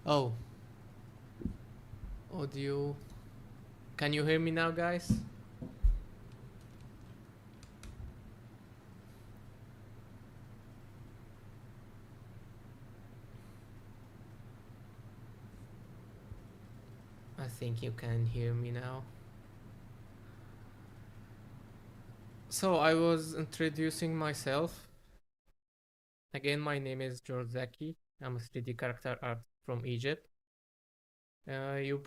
Oh, audio. Can you hear me now, guys? I think you can hear me now. So I was introducing myself. Again, my name is Zaky. I'm a 3D character artist from Egypt. You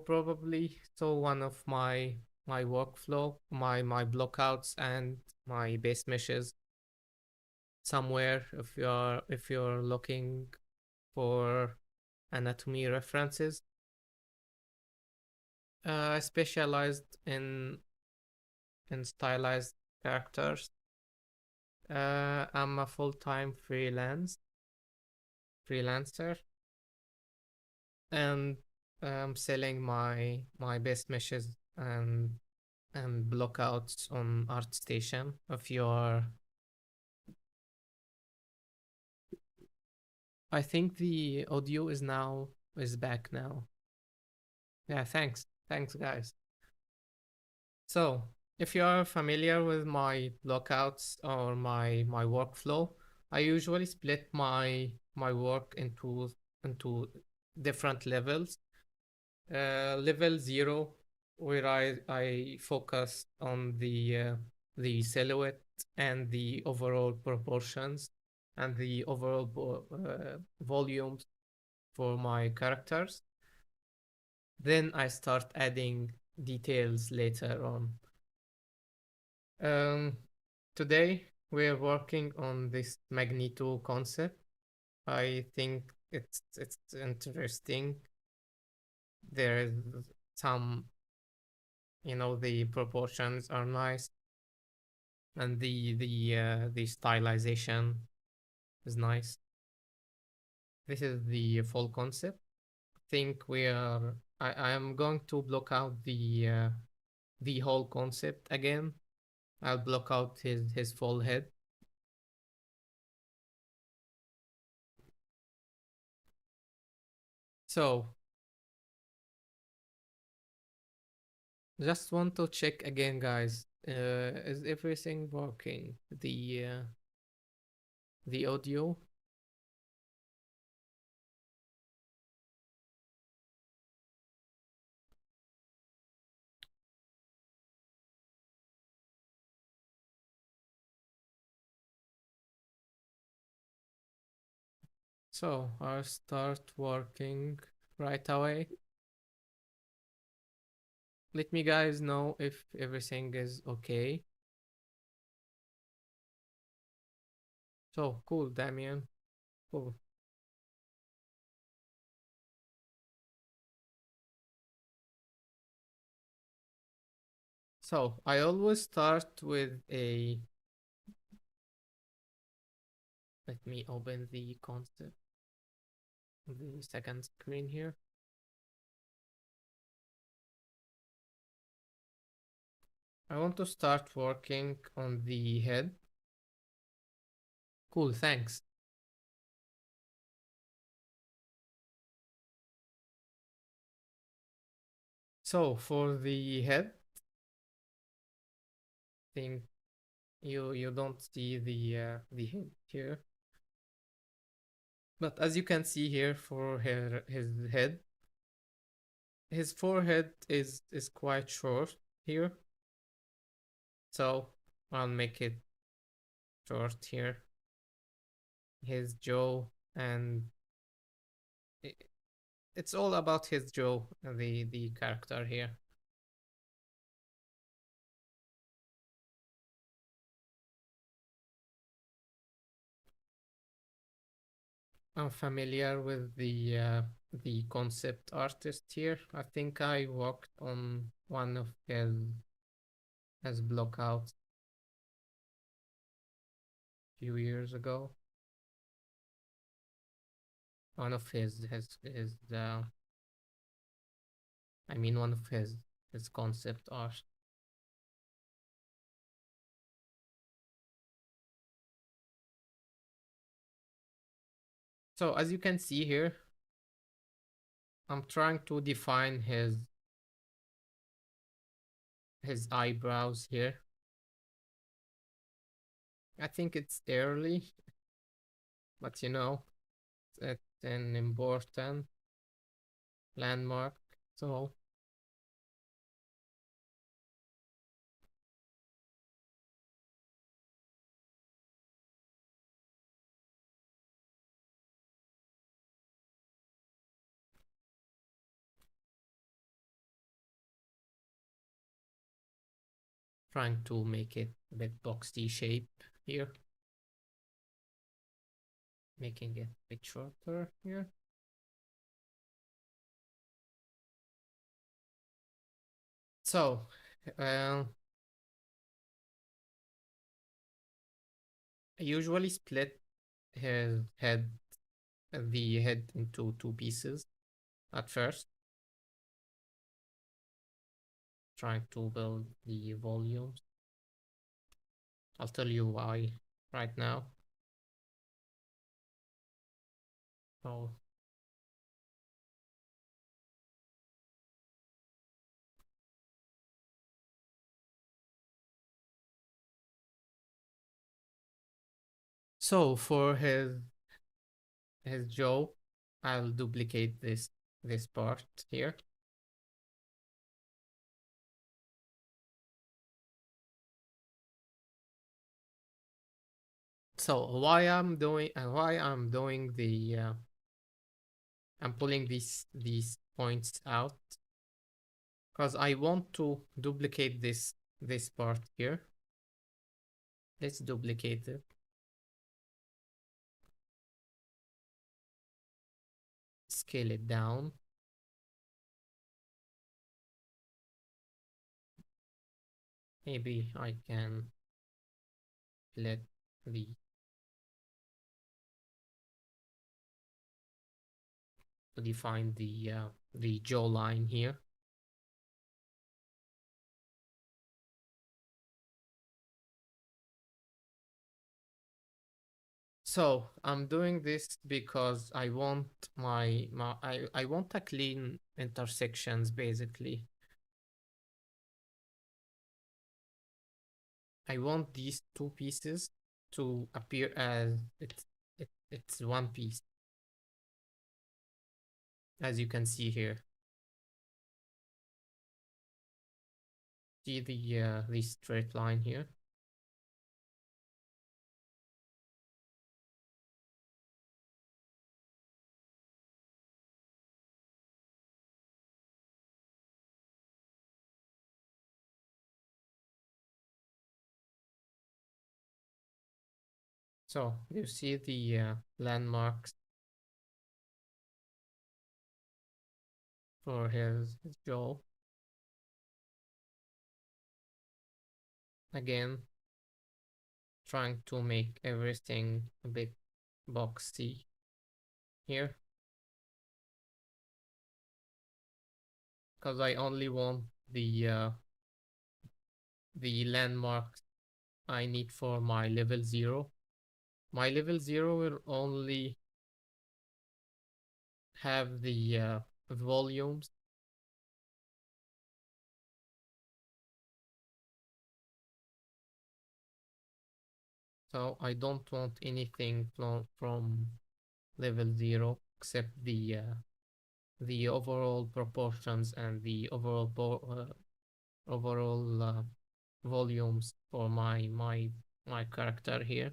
probably saw one of my workflow, my blockouts and my base meshes somewhere if you're looking for anatomy references. I specialized in stylized characters. I'm a full-time freelancer, and I'm selling my best meshes and blockouts on ArtStation. If you're, I think the audio is back now. Yeah, thanks, guys. So, if you are familiar with my blockouts or my workflow, I usually split my work into different levels. Level 0, where I focus on the silhouette and the overall proportions and the overall volumes for my characters. Then I start adding details later on. Um, Today we're working on this magneto concept. I think it's interesting. There is some, the proportions are nice, and the stylization is nice. This is the full concept. I think I am going to block out the whole concept again. I'll block out his full head. So just want to check again, guys. Is everything working? The audio. So I'll start working right away. Let me guys know if everything is okay. So cool, Damien. Cool. So I always start with a. Let me open the concept, the second screen here. I want to start working on the head. Cool, thanks. So for the head, think you don't see the head here, but as you can see here for his head, his forehead is quite short here, so I'll make it short here. His jaw, and i- it's all about his jaw, the character here. I'm familiar with the concept artist here. I think I worked on one of his blockouts a few years ago. One of one of his concept art. So as you can see here, I'm trying to define his eyebrows here. I think it's early, but you know, it's an important landmark. So trying to make it a bit boxy shape here, making it a bit shorter here. So, I usually split the head into two pieces at first, trying to build the volumes. I'll tell you why right now. So, so for his jaw, I'll duplicate this part here. So why I'm doing the I'm pulling these points out because I want to duplicate this part here. Let's duplicate it. Scale it down. Maybe I can let the to define the jawline here. So I'm doing this because I want I want a clean intersections basically. I want these two pieces to appear as it's one piece, as you can see here. See the straight line here. So you see the landmarks for his jaw. Again, trying to make everything a bit boxy here because I only want the landmarks I need for my level 0. My level 0 will only have the volumes. So I don't want anything from level 0 except the overall proportions and the overall volumes for my character here.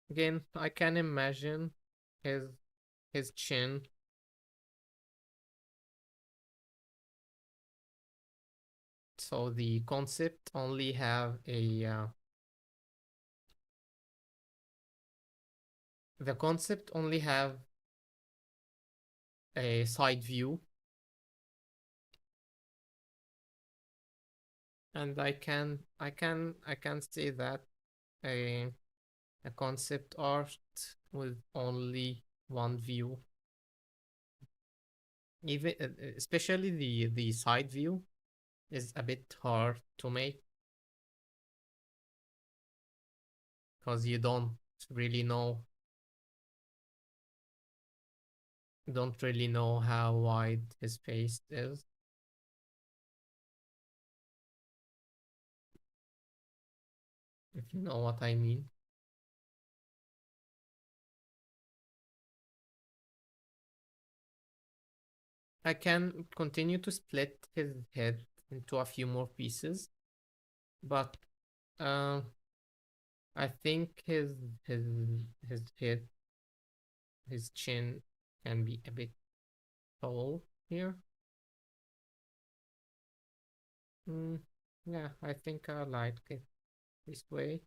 Again, I can imagine his his chin. So the concept only have the concept only have a side view, and I can say that a a concept art with only one view, even especially the side view, is a bit hard to make. because you really know don't really know how wide his face is. If you know what I mean. I can continue to split his head into a few more pieces, but uh, I think his his head, his chin can be a bit tall here. Mm, yeah, I think I like it this way.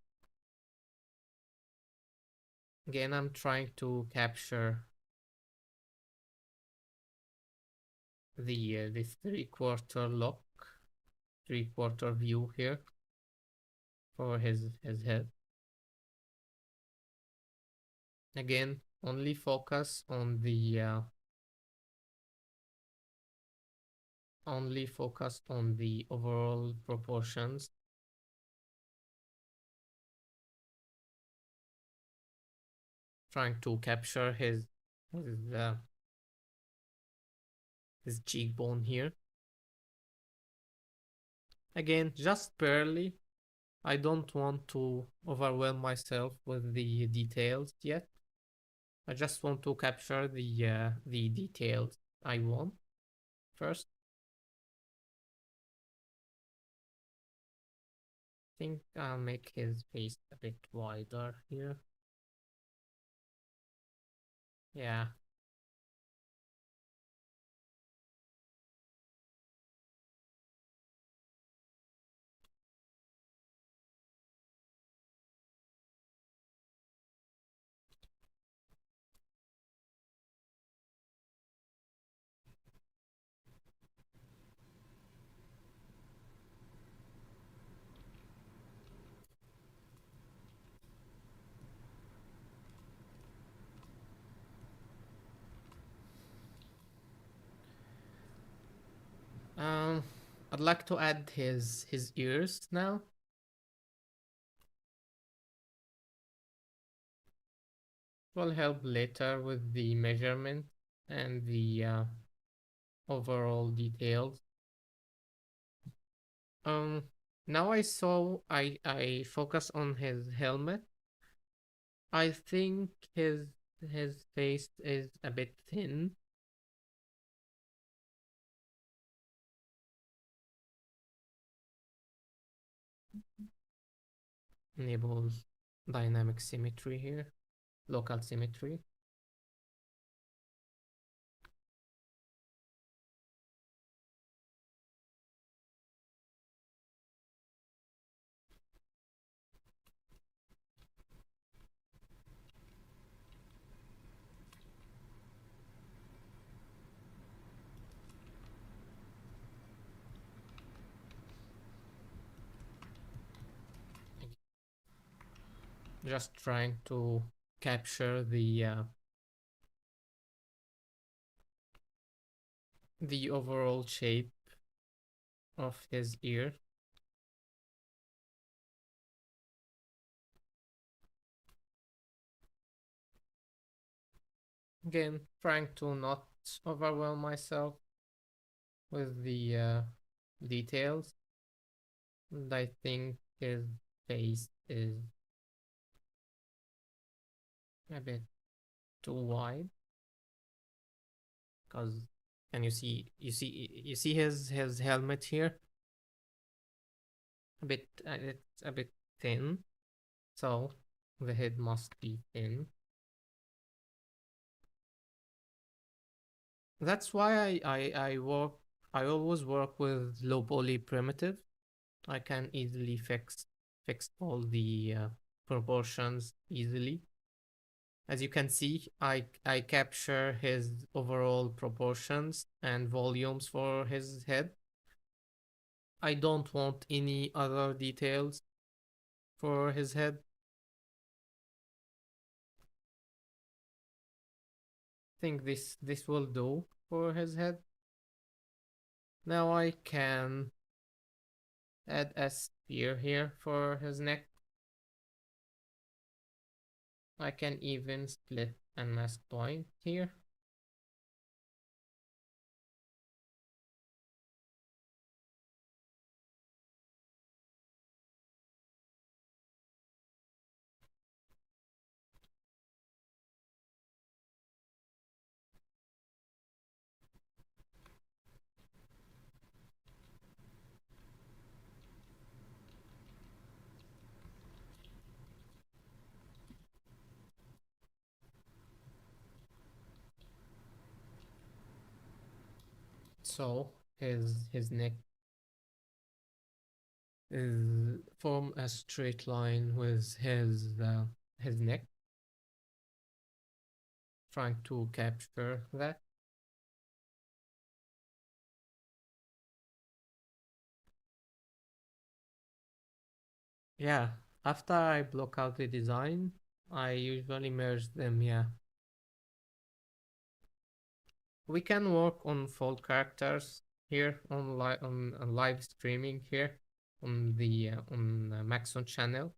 Again, I'm trying to capture the 3/4 look, 3/4 view here for his head. Again, only focus on the overall proportions, trying to capture his uh, his cheekbone here. Again, just barely. I don't want to overwhelm myself with the details yet. I just want to capture the details I want first. I think I'll make his face a bit wider here. Yeah. Um, I'd like to add his ears now. Will help later with the measurement and the overall details. Um, Now I focus on his helmet. I think his face is a bit thin. Enables dynamic symmetry here, local symmetry. Just trying to capture the overall shape of his ear. Again, trying to not overwhelm myself with the details. And I think his face is a bit too wide because can you see his helmet here? It's a bit thin, so the head must be thin. That's why I always work with low poly primitive. I can easily fix all the proportions easily. As you can see, I capture his overall proportions and volumes for his head. I don't want any other details for his head. I think this will do for his head. Now I can add a spear here for his neck. I can even split a mask point here. So his neck is form a straight line with his neck, trying to capture that. Yeah, after I block out the design, I usually merge them. Yeah, we can work on full characters here on live streaming here on Maxon channel,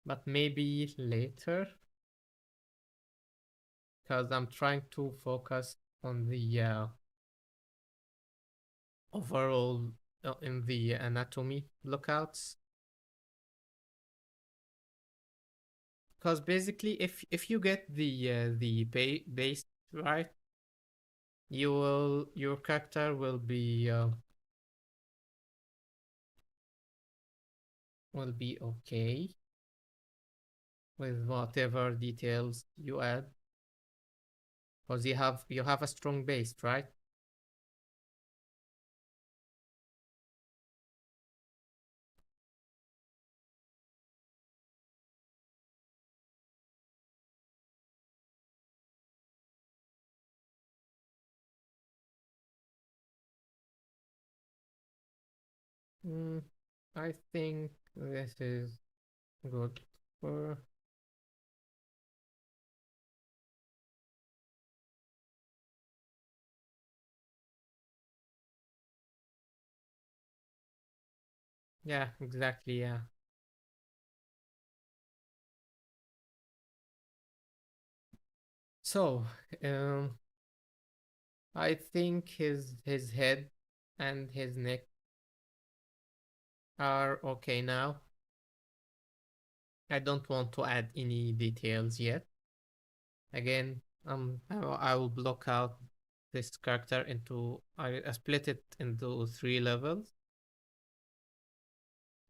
but maybe later because I'm trying to focus on the overall in the anatomy blockouts. Because basically, if you get the base right, your character will be okay with whatever details you add. Because you have a strong base, right? Mm, I think this is good for yeah, exactly, yeah. So, um, I think his head and his neck are okay now. I don't want to add any details yet. Again, I will block out this character into I split it into 3 levels.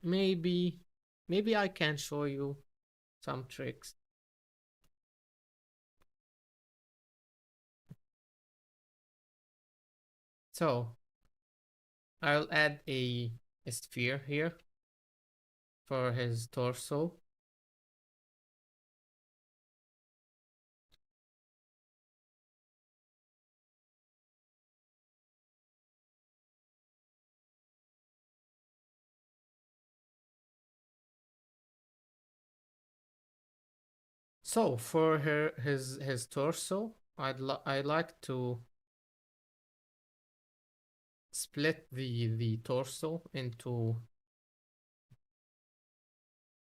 Maybe maybe I can show you some tricks. So I'll add a sphere here for his torso. So for his torso, I like to split the torso into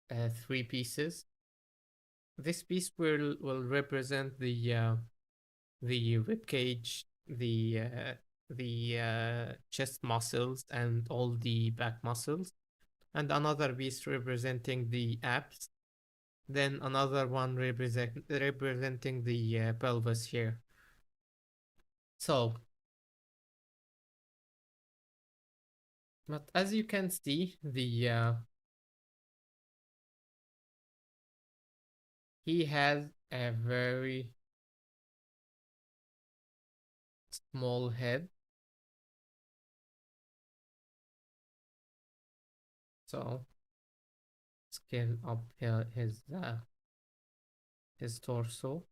3 pieces. This piece will represent the rib cage, the chest muscles, and all the back muscles, and another piece representing the abs. Then another one representing the pelvis here. So, but as you can see, the he has a very small head. So scale up his torso.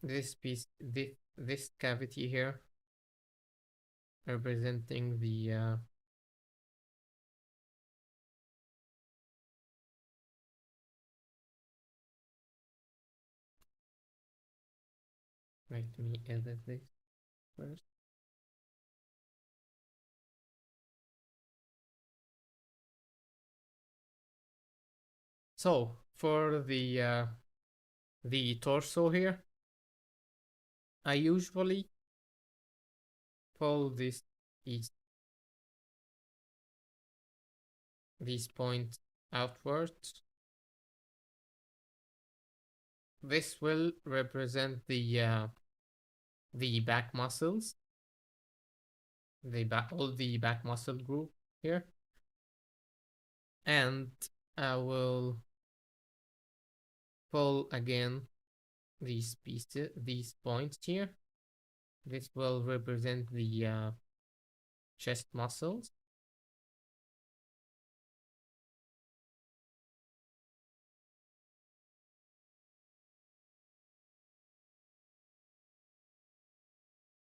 This piece, this cavity here, representing the let me edit this first. So for the torso here, I usually pull these these points outwards. This will represent the back muscles, all the back muscle group here, and I will pull again these pieces, these points here. This will represent the chest muscles.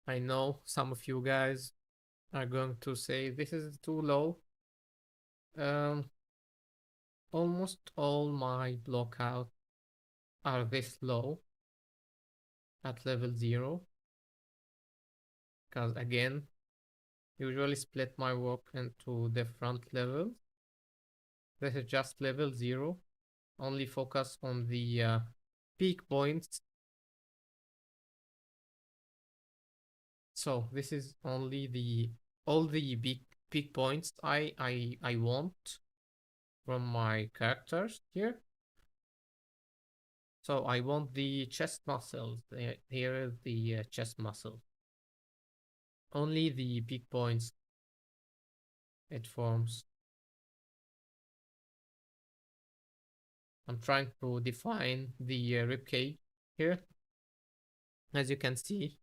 I know some of you guys are going to say this is too low. Um, almost all my blockout are this low at level 0, because again, usually split my work into different levels. This is just level 0. Only focus on the peak points. So this is only all the peak points I want from my characters here. So I want the chest muscles. Here is the chest muscle. Only the peak points it forms. I'm trying to define the rib cage here. As you can see,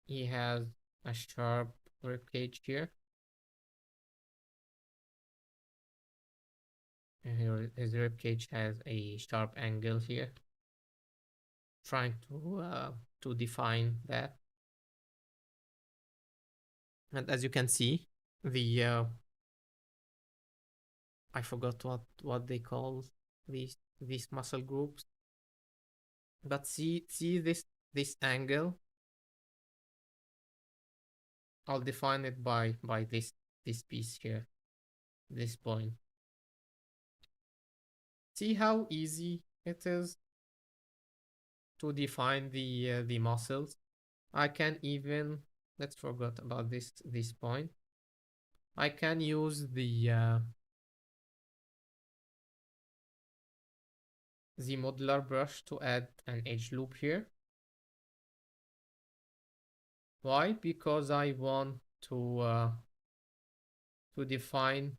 he has a sharp rib cage here. And here his rib cage has a sharp angle here. Trying to define that. And as you can see, the I forgot what they call these muscle groups. But see this angle. I'll define it by this piece here, this point. See how easy it is to define the muscles. I can even, let's forget about this point. I can use the modular brush to add an edge loop here. Why? Because I want to define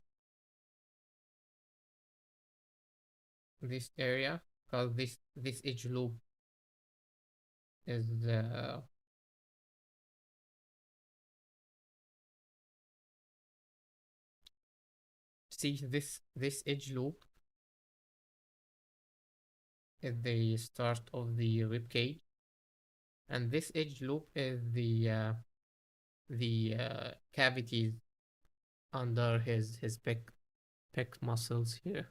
this area, because this edge loop is see this edge loop is the start of the rib cage, and this edge loop is the cavities under his pec muscles here.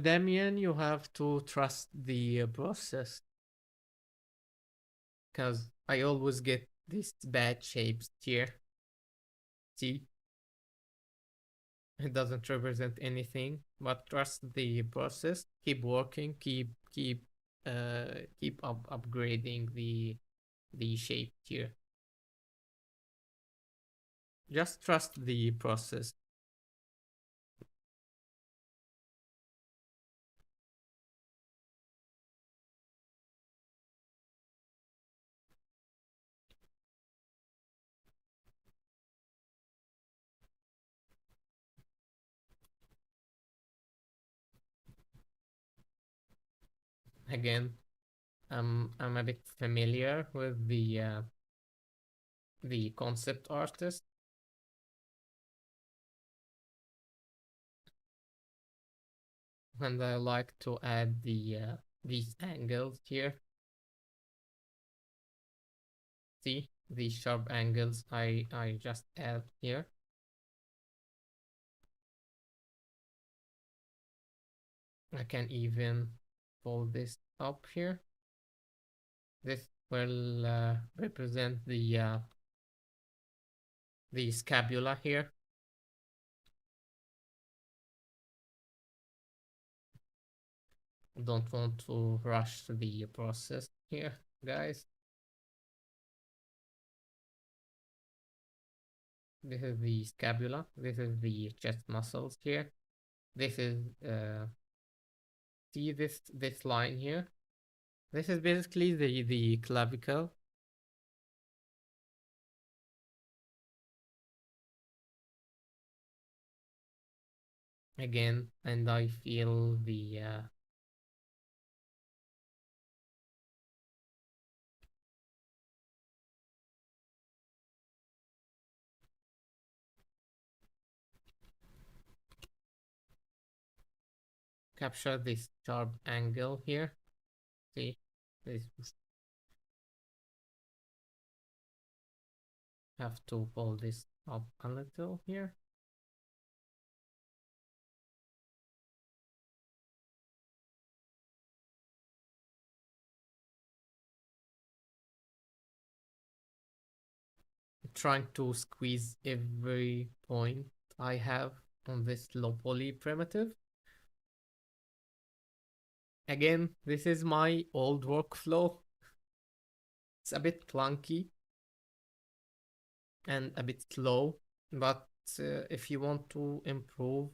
Damien, you have to trust the process, because I always get these bad shapes here. See, it doesn't represent anything, but trust the process. Keep working. Keep upgrading the shape here. Just trust the process. Again, I'm a bit familiar with the concept artist. And I like to add these angles here. See these sharp angles I just add here. I can even pull this up here. will represent the scapula here. Don't want to rush the process here, guys. This is the scapula. This is the chest muscles here. This is see this line here. This is basically the clavicle. Again, and I feel the capture this sharp angle here. See, this have to pull this up a little here. Trying to squeeze every point I have on this low poly primitive. Again, this is my old workflow. It's a bit clunky and a bit slow, but if you want to improve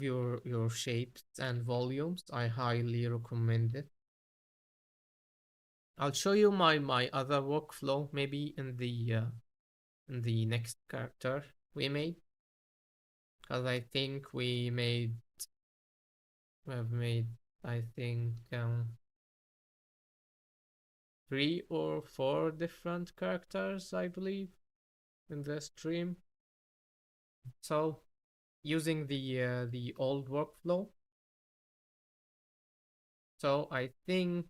your shapes and volumes, I highly recommend it. I'll show you my other workflow maybe in the next character we made, because I think we have made I think 3 or 4 different characters, I believe, in the stream. So using the old workflow. So I think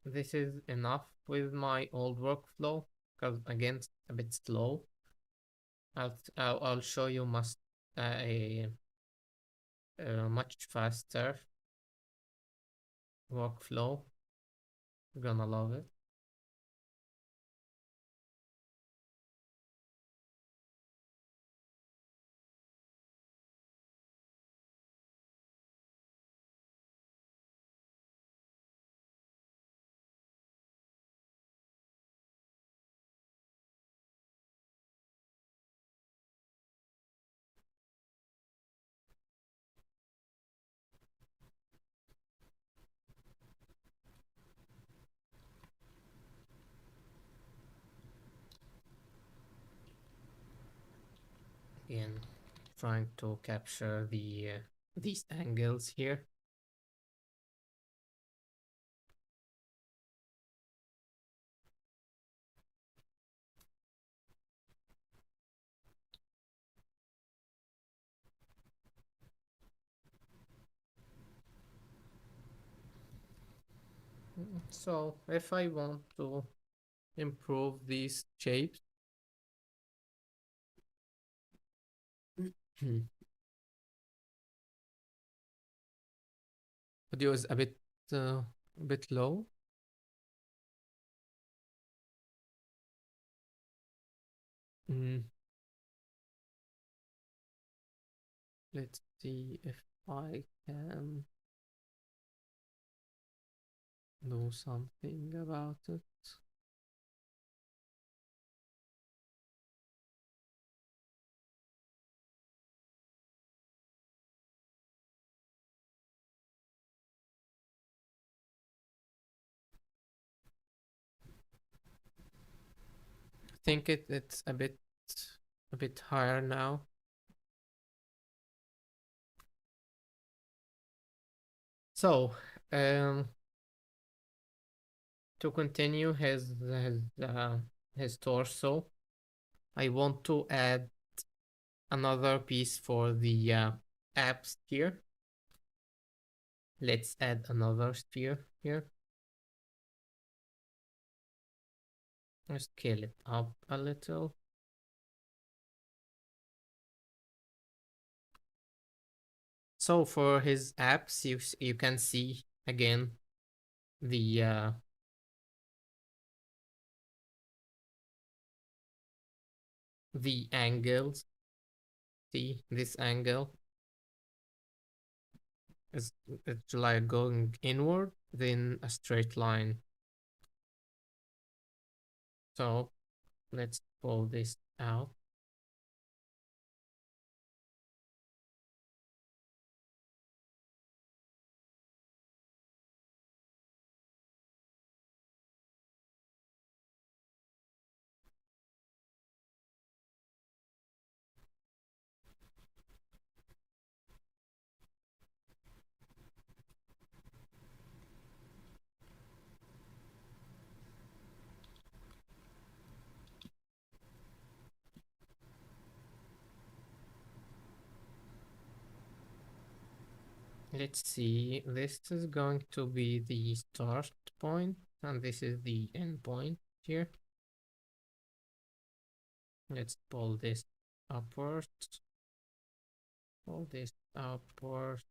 this is enough with my old workflow, because again it's a bit slow. I'll show you a much faster workflow. You're gonna love it. Again, trying to capture these angles here. So if I want to improve these shapes, audio is a bit low. Let's see if I can do something about it. I think it's a bit higher now. So, to continue his torso, I want to add another piece for the abs here. Let's add another sphere here. Scale it up a little. So for his abs, you can see again the angles. See this angle is it's like going inward, then a straight line. So let's pull this out. Let's see, this is going to be the start point, and this is the end point here. Let's pull this upwards, pull this upward.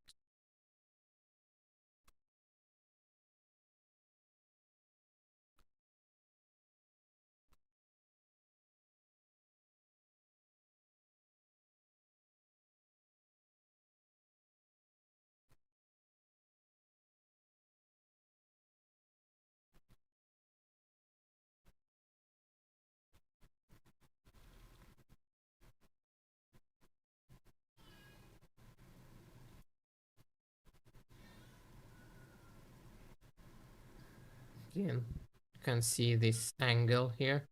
Again, you can see this angle here,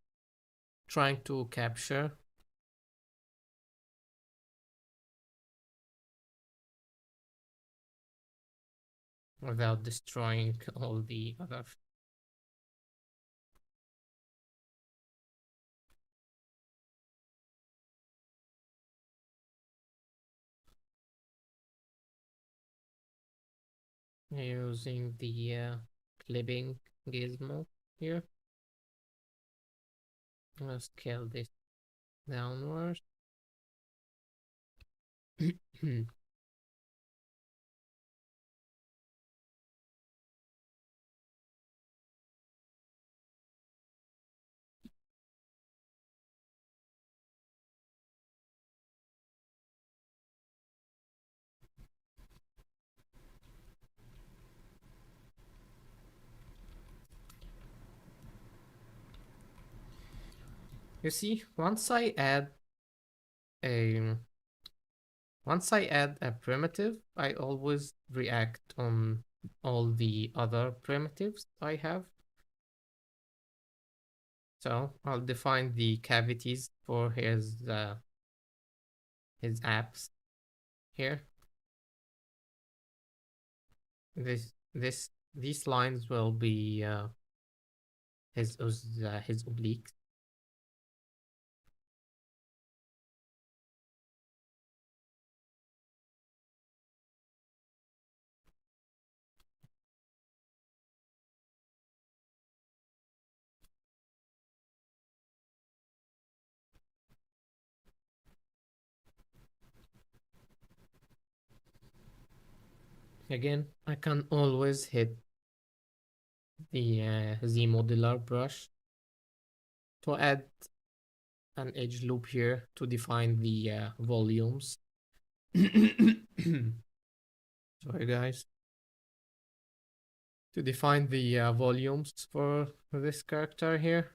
trying to capture without destroying all the other. Using the clipping gizmo here. I'll scale this downward. You see, a once I add a primitive, I always react on all the other primitives I have. So I'll define the cavities for his apps here. These lines will be his obliques. Again, I can always hit the Z modular brush to add an edge loop here to define the volumes. Sorry, guys. To define the volumes for this character here.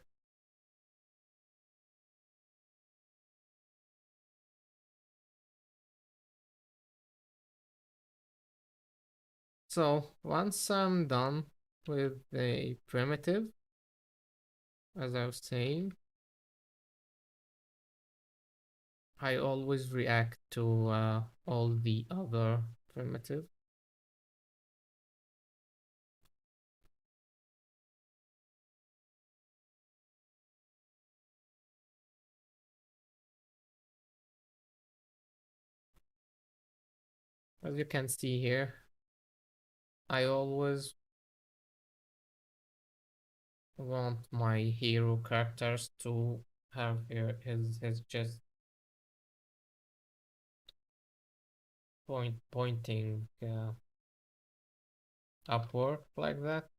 So once I'm done with the primitive, as I was saying, I always react to all the other primitive. As you can see here, I always want my hero characters to have here his just pointing upward like that.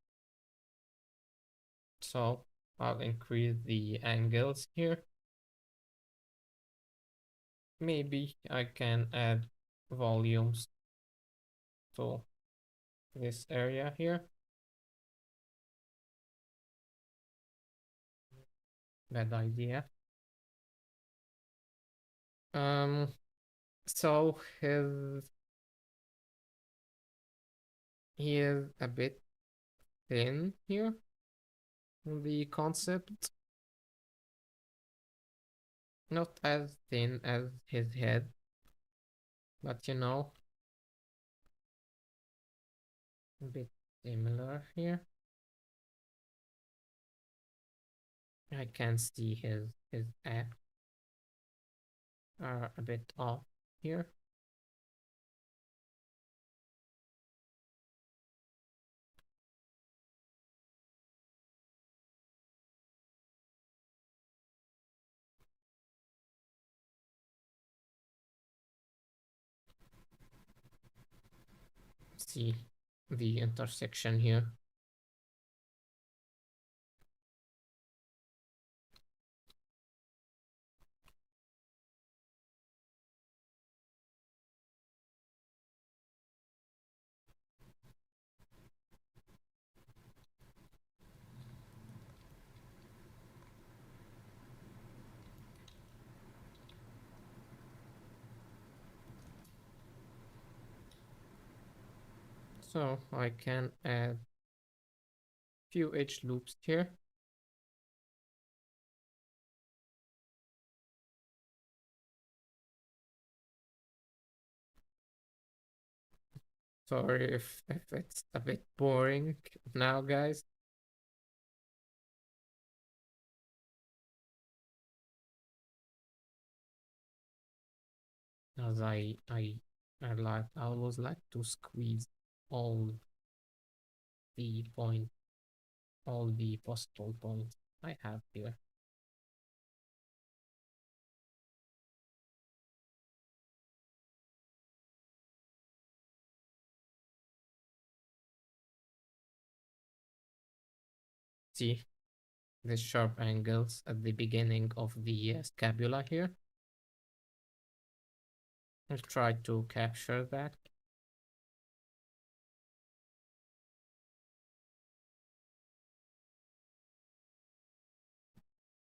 So I'll increase the angles here. Maybe I can add volumes to this area here. Bad idea. Um, so he is a bit thin here. The concept, not as thin as his head, but a bit similar here. I can see his abs are a bit off here. See the intersection here. So I can add few edge loops here. Sorry if it's a bit boring now, guys. As I always like to squeeze all the point, all the possible points I have here. See the sharp angles at the beginning of the scapula here. I'll try to capture that.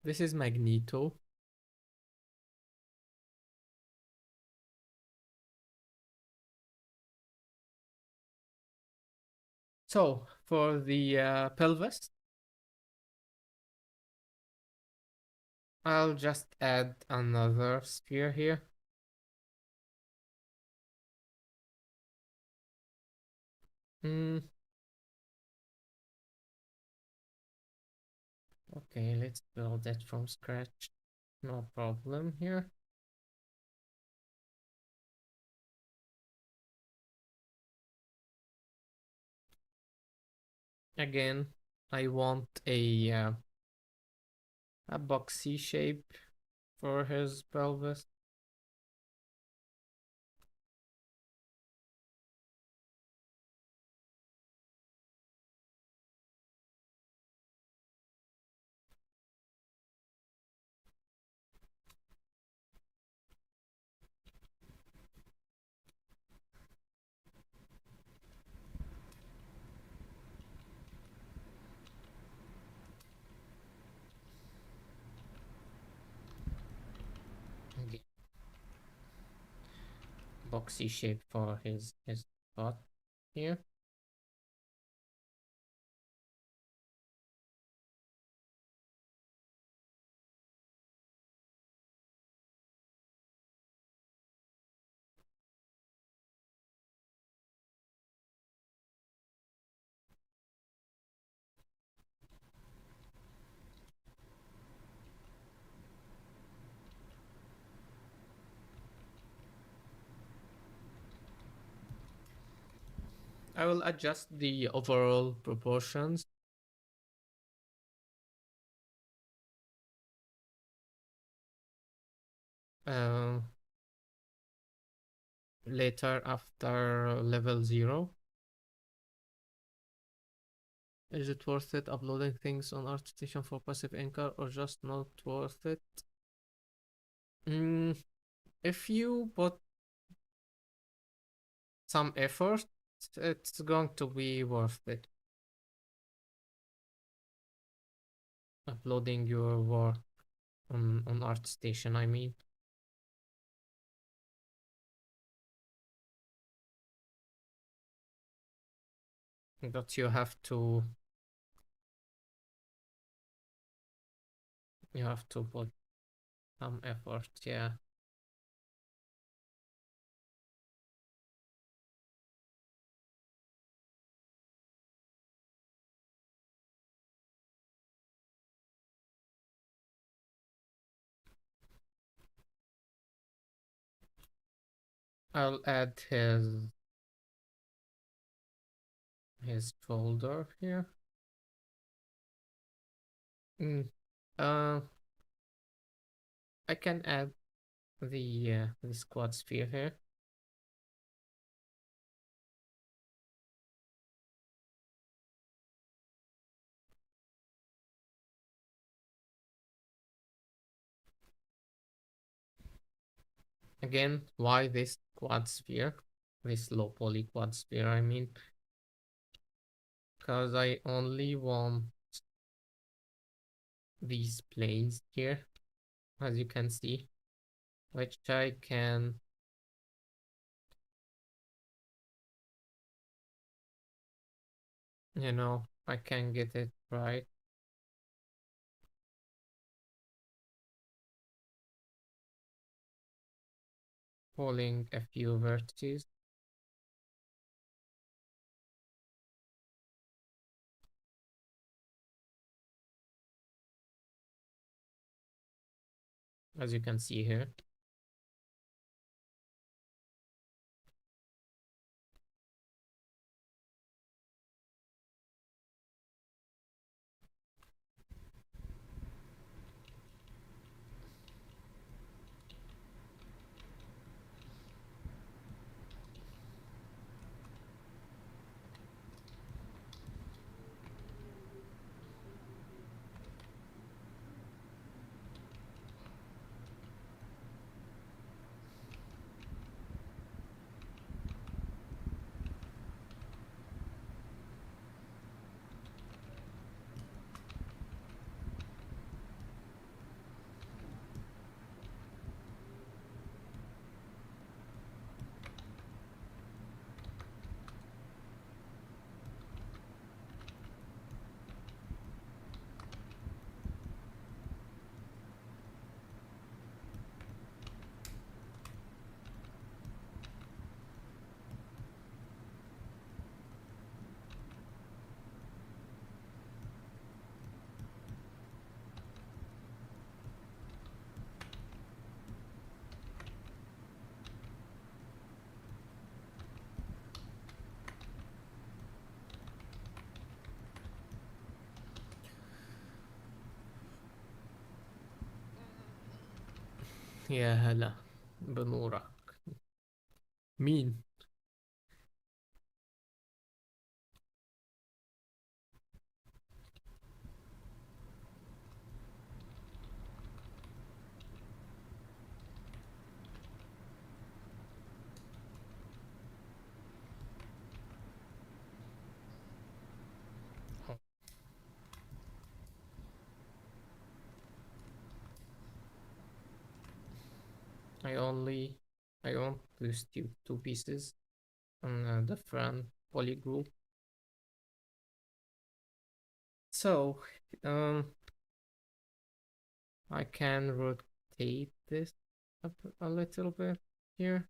This is Magneto. So for the pelvis, I'll just add another sphere here. Okay, let's build that from scratch. No problem here. Again, I want a boxy shape for his pelvis. Again, boxy shape for his butt here. I will adjust the overall proportions. Uh, Later after level 0. Is it worth it uploading things on ArtStation for passive income or just not worth it? Mm, if you put some effort, it's going to be worth it. Uploading your work on ArtStation, I mean. But you have to put some effort, yeah. I'll add his folder here. Mm. Uh, I can add the squad sphere here. Again, why this quad sphere? This low poly quad sphere, I mean, because I only want these planes here, as you can see, which I can, I can get it right. Pulling a few vertices. As you can see here. يا هلا بنورك. مين؟ I only I want these two pieces on the front poly group. So I can rotate this up a little bit here.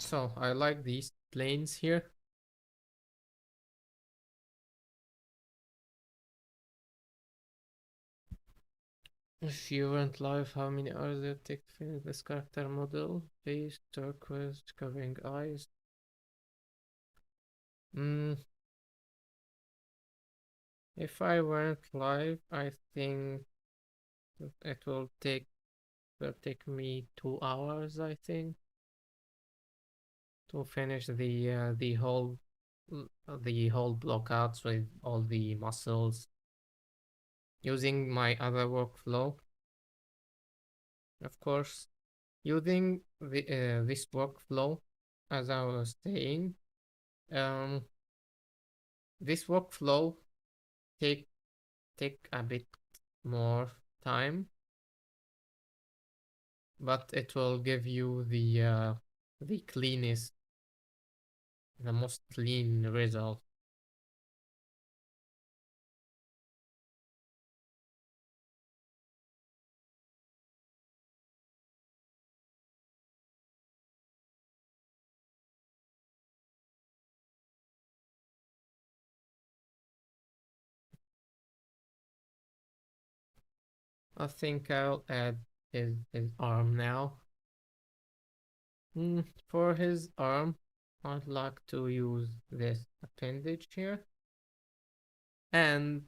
So I like these planes here. If you went live, how many hours did it take to finish this character model? Face, turquoise, covering eyes. Mm, if I went live, I think it will take me 2 hours, I think, to finish the whole blockouts with all the muscles using my other workflow, of course. Using this workflow, as I was saying, um, this workflow take take a bit more time, but it will give you the cleanest, the most clean result. I think I'll add his arm now. For his arm, I'd like to use this appendage here, and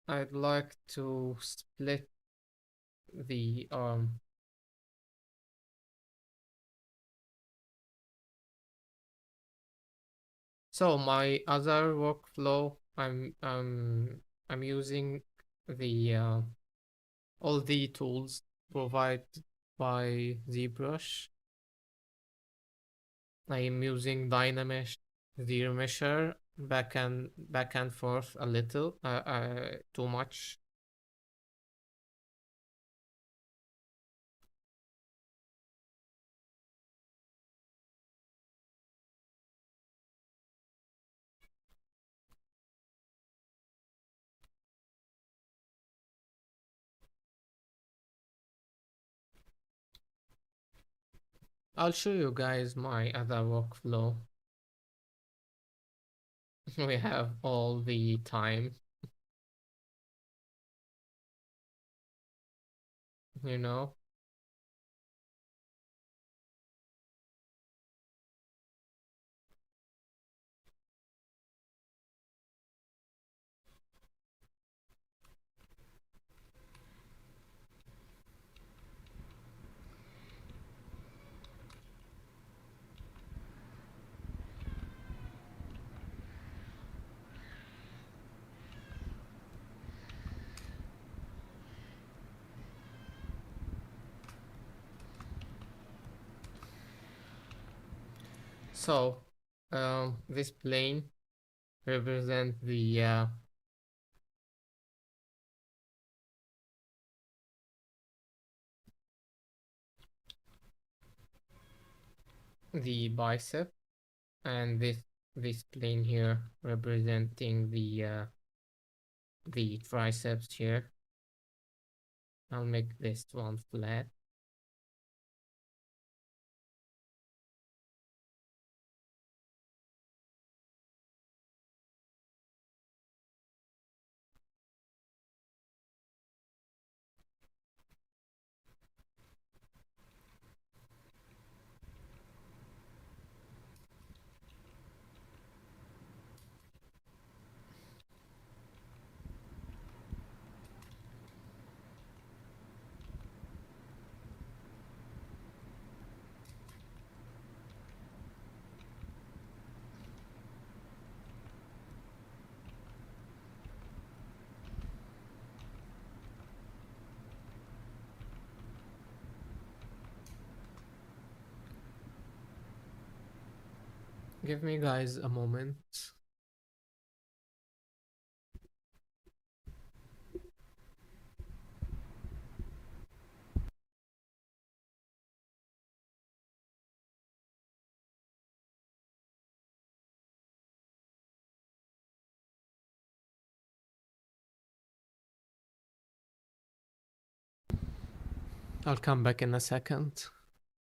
I'd like to split the arm. So my other workflow, I'm using the all the tools provided by Zbrush. I am using Dynamesh, the mesher, back and forth a little, too much. I'll show you guys my other workflow. We have all the time, you know. So, this plane represent the bicep, and this plane here representing the triceps here. I'll make this one flat. Give me guys a moment. I'll come back in a second.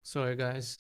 Sorry guys.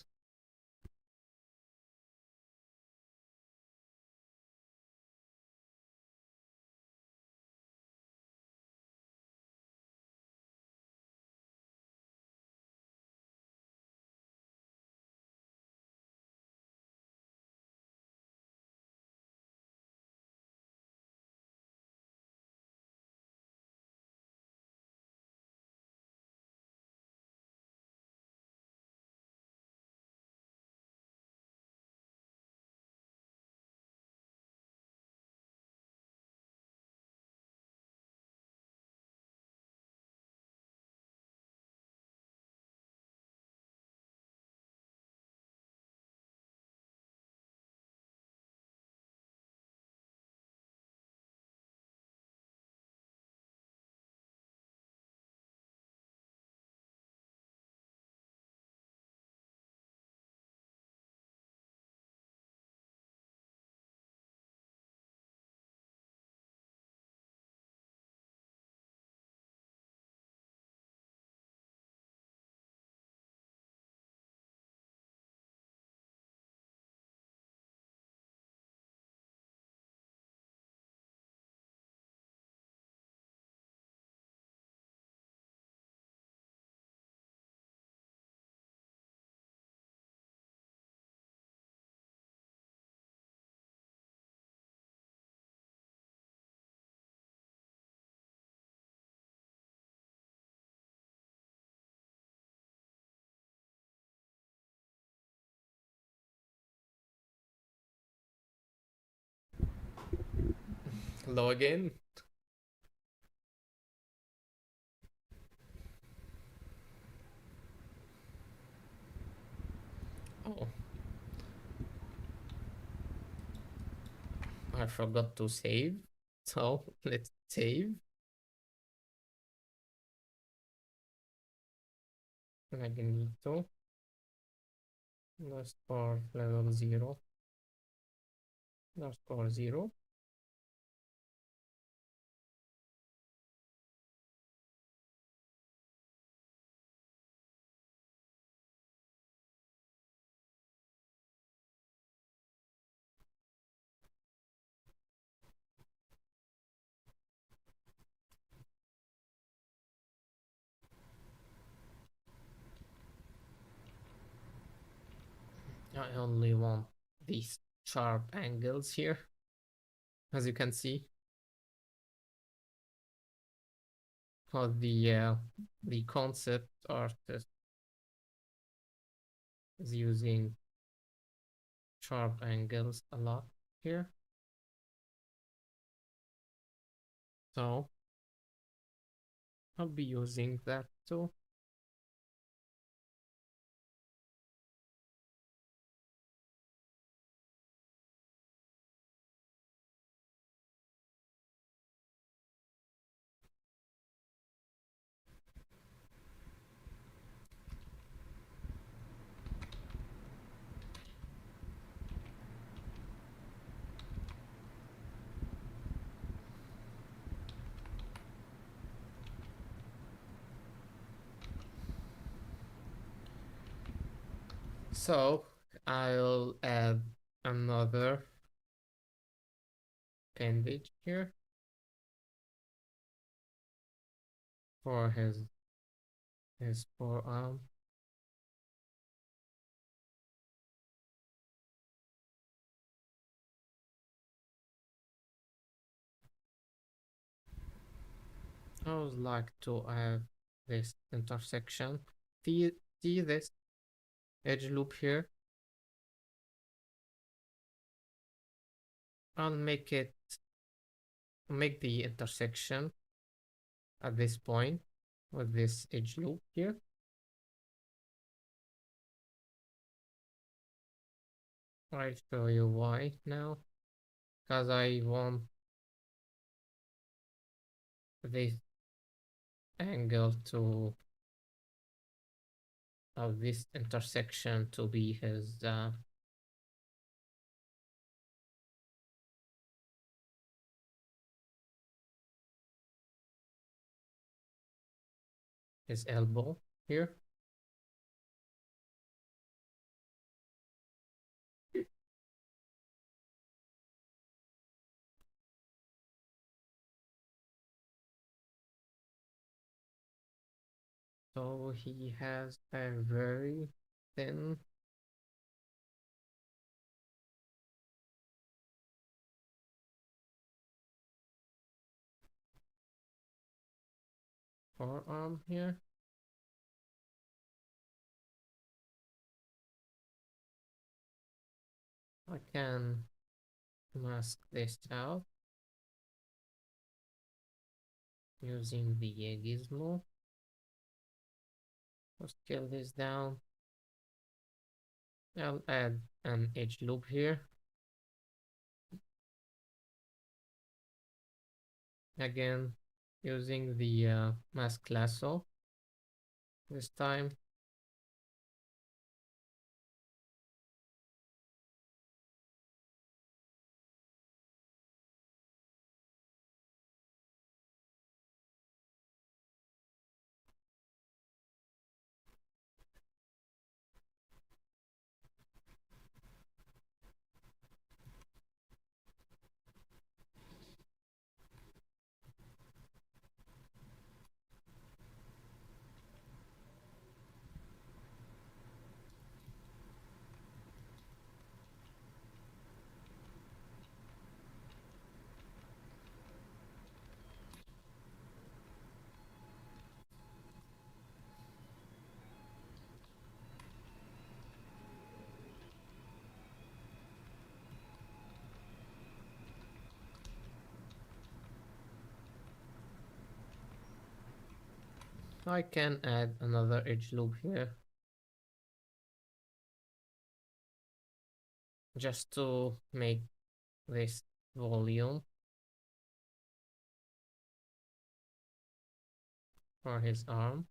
Low again. Oh, I forgot to save. So let's save. Magneto. No score level 0. No score 0. I only want these sharp angles here, as you can see. For the concept artist is using sharp angles a lot here. So I'll be using that too. So I'll add another appendage here for his forearm. I would like to have this intersection. See this edge loop here? I'll make the intersection at this point with this edge loop here. I'll show you why now. Because I want this angle to of this intersection to be his elbow here. So he has a very thin forearm here. I can mask this out using the gizmo. I'll scale this down. I'll add an edge loop here. Again, using the mask lasso this time. I can add another edge loop here just to make this volume for his arm.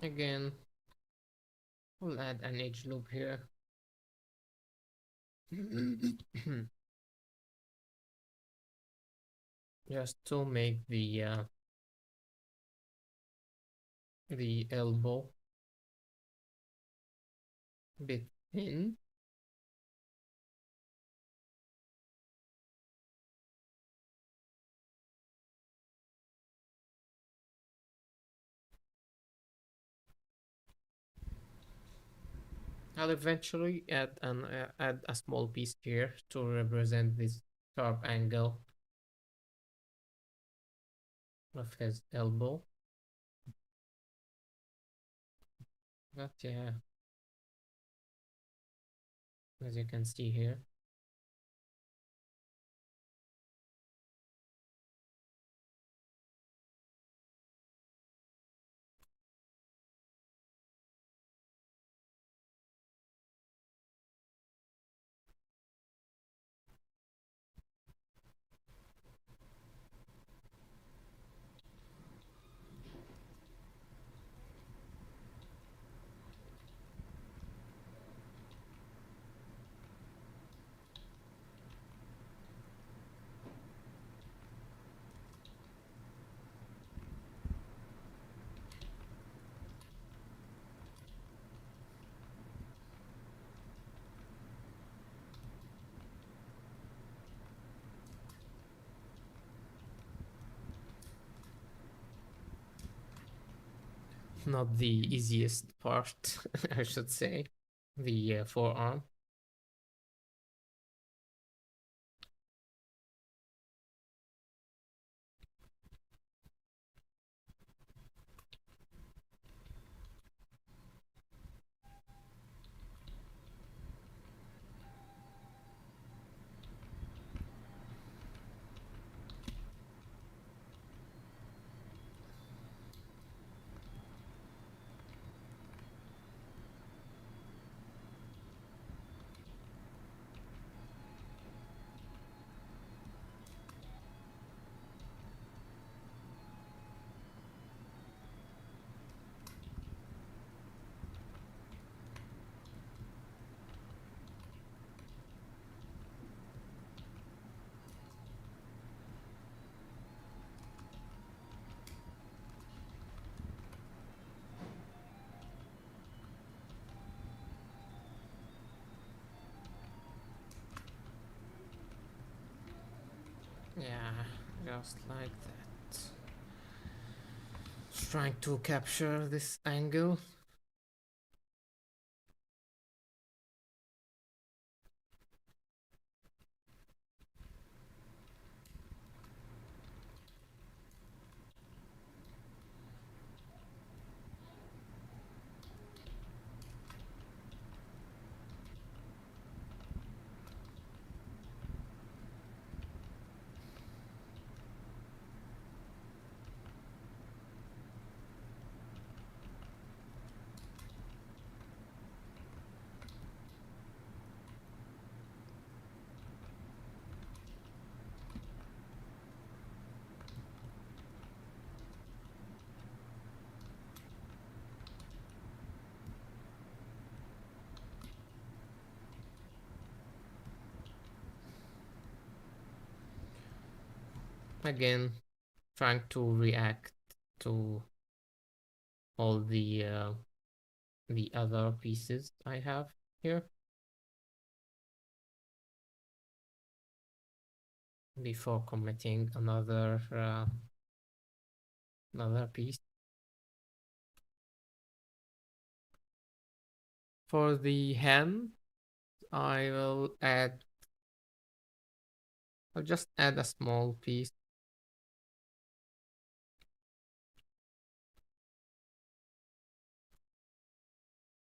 Again, we'll add an edge loop here. Just to make the elbow bit thin. I'll eventually add a small piece here to represent this sharp angle of his elbow. But yeah, as you can see here. Not the easiest part, I should say, the forearm. Yeah, just like that. Just trying to capture this angle. Again, trying to react to all the other pieces I have here before committing another piece. For the hand, I'll just add a small piece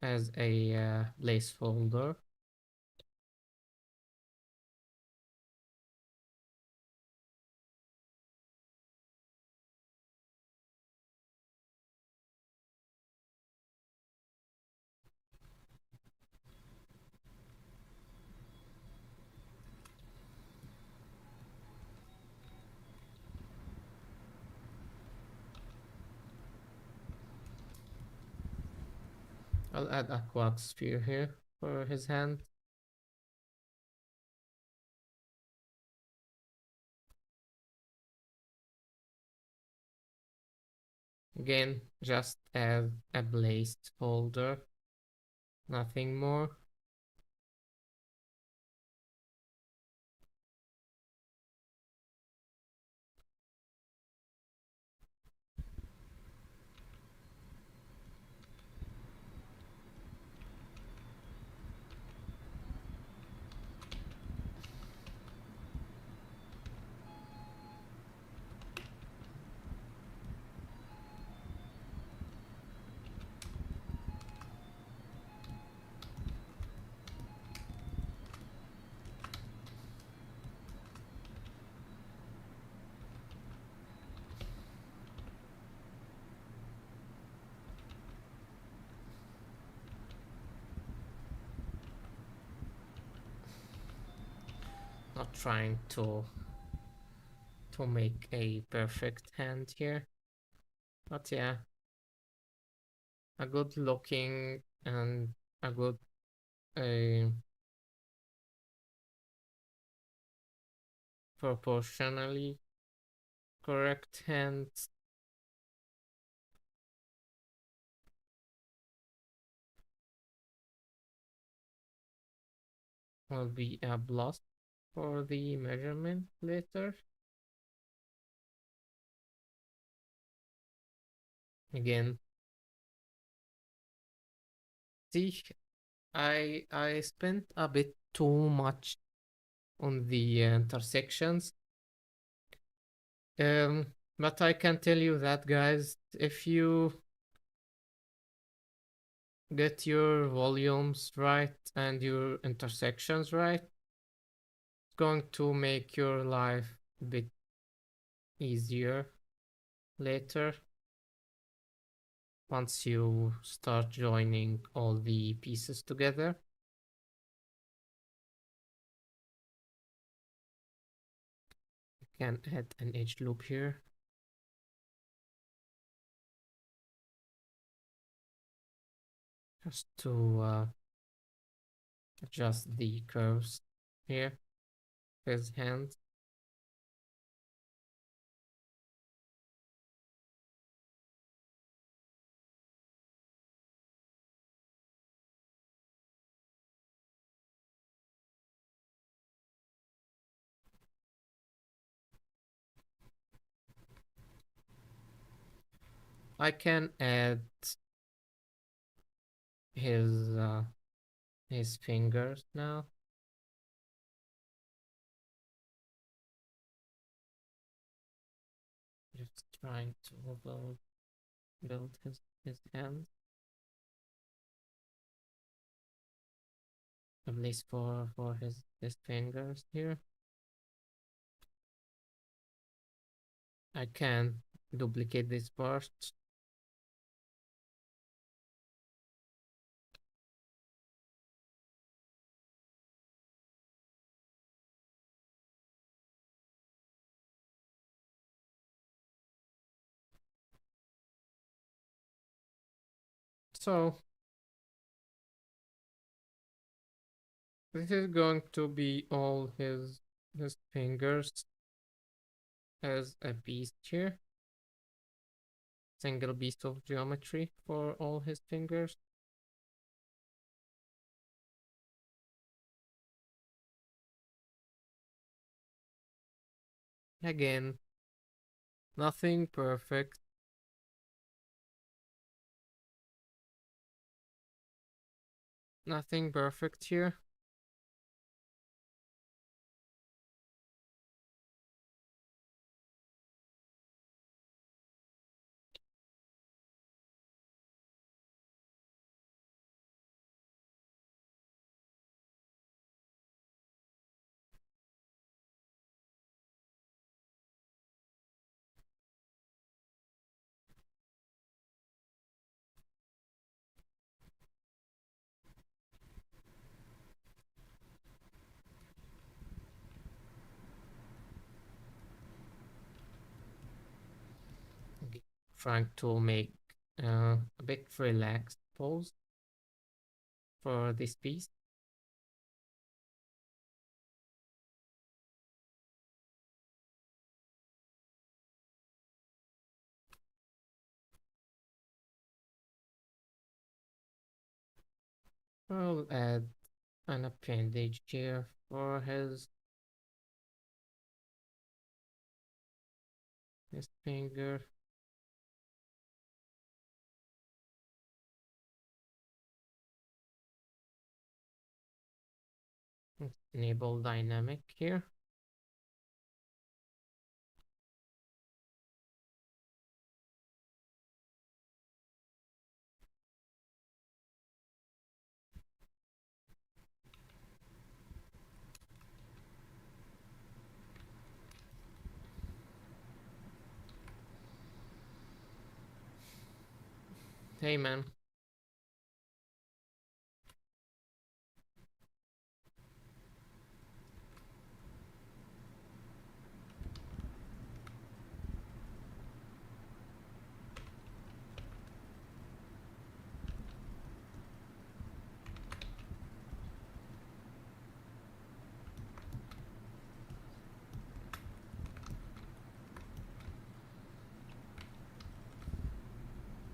as a placeholder. I'll add a quad sphere here for his hand. Again, just add a placeholder, nothing more. Not trying to make a perfect hand here, but yeah, a good looking and a good proportionally correct hand. Will be a plus for the measurement later. Again, see, I spent a bit too much on the intersections. But I can tell you that, guys, if you get your volumes right and your intersections right, it's going to make your life a bit easier later once you start joining all the pieces together. You can add an edge loop here. Just to adjust the curves here, his hand. I can add his fingers now. Just trying to build his hand. At least for his fingers here. I can duplicate this part. So this is going to be all his fingers as a piece here. single piece of geometry for all his fingers. Again, nothing perfect. Nothing perfect here. Trying to make a bit relaxed pose for this piece. I'll add an appendage here for his finger. Enable dynamic here. Hey man.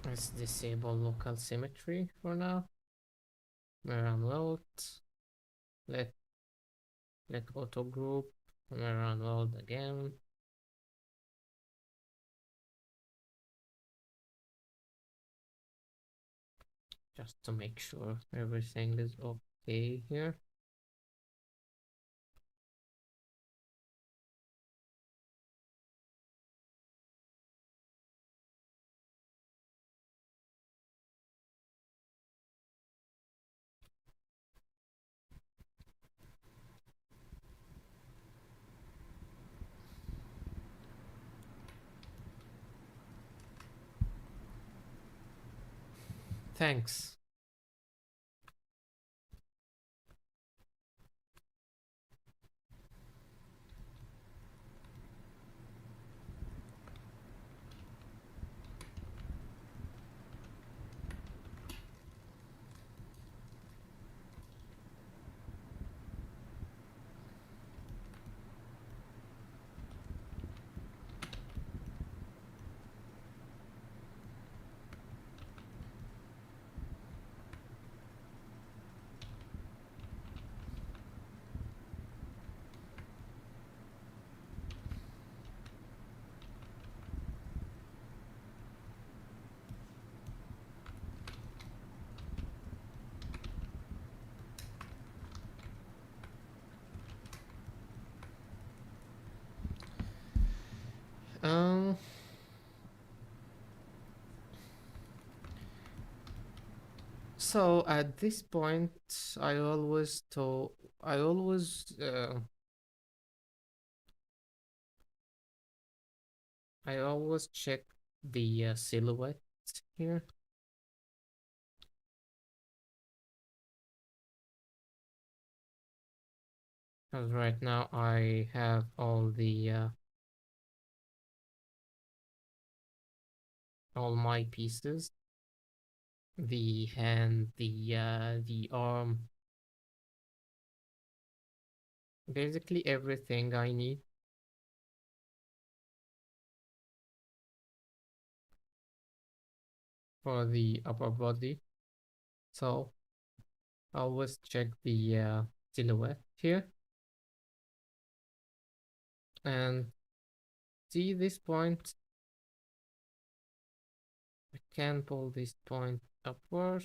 Let's disable local symmetry for now. Mirror unload. Let auto group. Mirror unload again. Just to make sure everything is okay here. Thanks. Um So at this point, I always to I always uh, I always check the silhouette here, because right now I have all my pieces, the hand, the arm, basically everything I need. for the upper body. So always check the silhouette here and see this point. I can pull this point upward,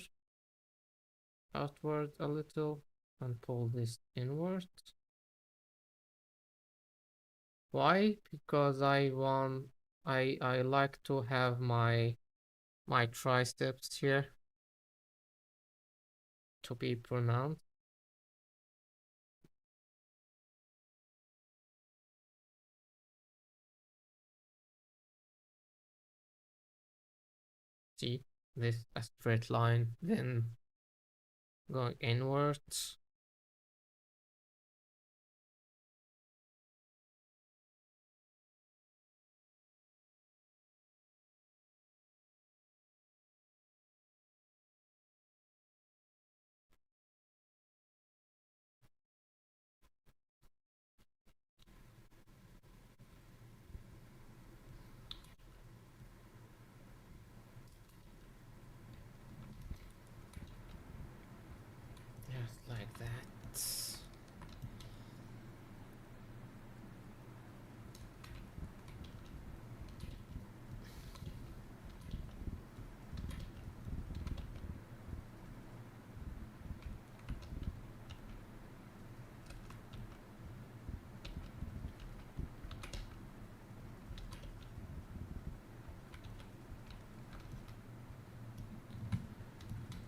outward a little, and pull this inward. Why? Because I like to have my triceps here to be pronounced. See this a straight line, then going inwards. Just like that.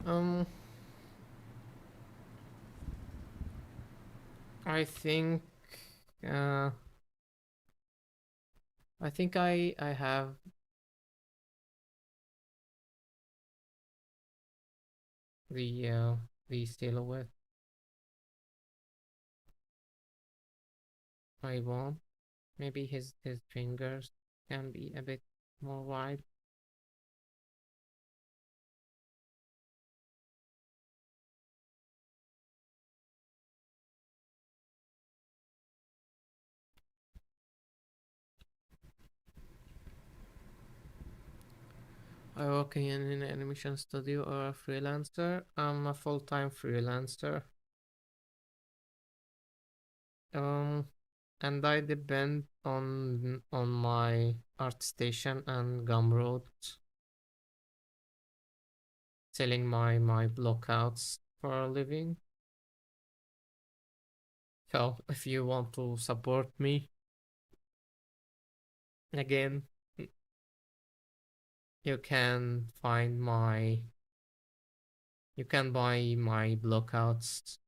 Um, I think uh, I have the silhouette I want. Maybe his fingers can be a bit more wide. I work in an animation studio or a freelancer. I'm a full-time freelancer. Um, and I depend on my ArtStation and Gumroad selling my blockouts for a living. So if you want to support me, again, you can find you can buy my blockouts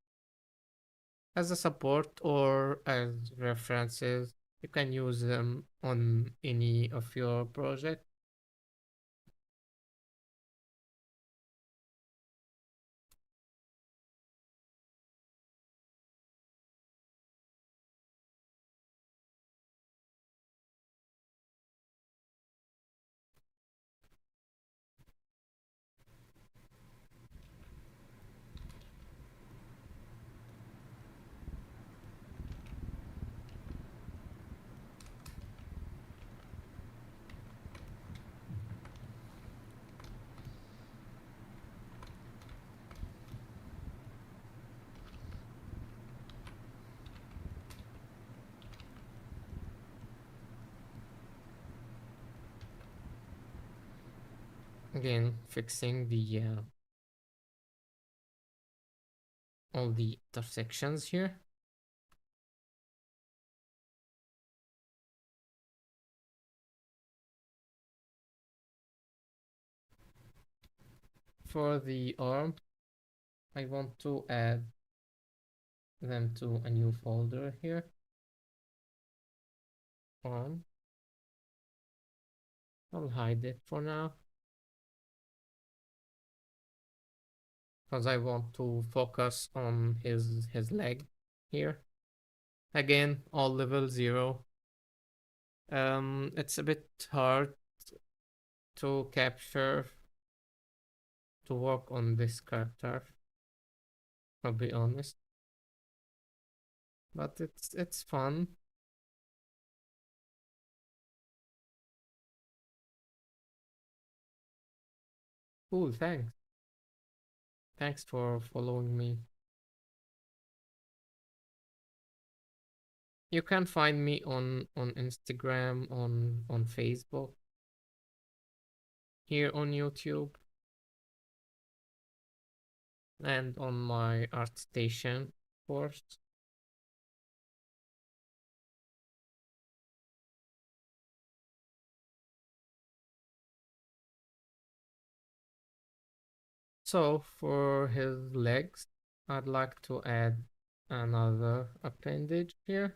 as a support or as references. You can use them on any of your projects. Again, fixing the all the intersections here. For the arm, I want to add them to a new folder here. Arm. I'll hide it for now because I want to focus on his leg here. Again, all level 0. It's a bit hard to capture to work on this character. I'll be honest, but it's fun. Cool, thanks. Thanks for following me. You can find me on Instagram, on Facebook, here on YouTube, and on my art station course. So for his legs, I'd like to add another appendage here.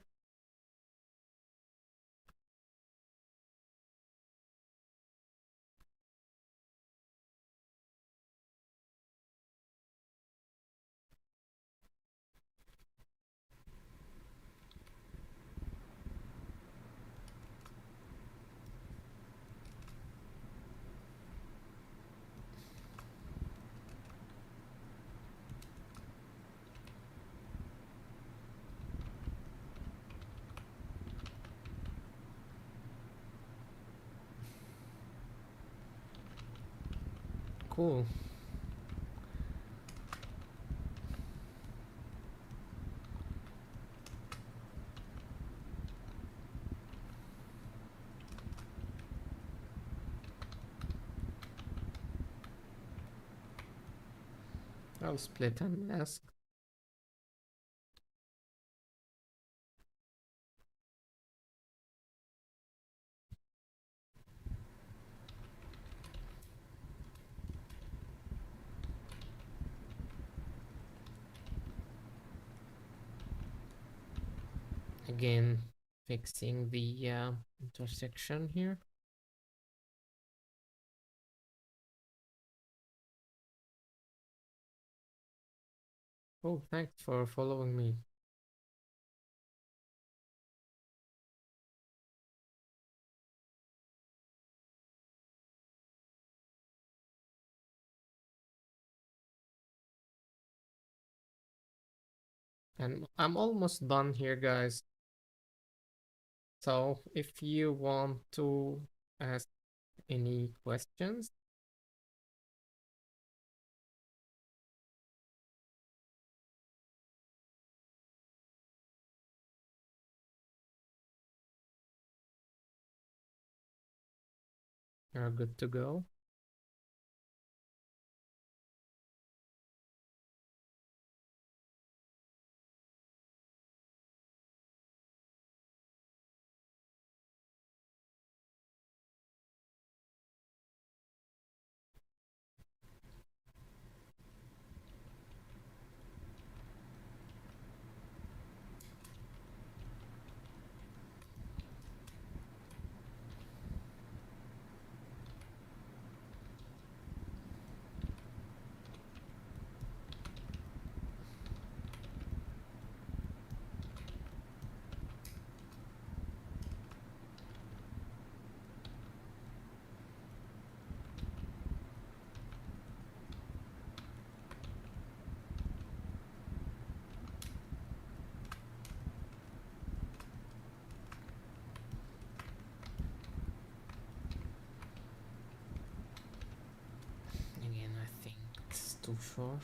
Cool. I'll split and mask. Again, fixing the intersection here. Oh, thanks for following me. And I'm almost done here, guys. So if you want to ask any questions, you're good to go. Again, I think it's too short.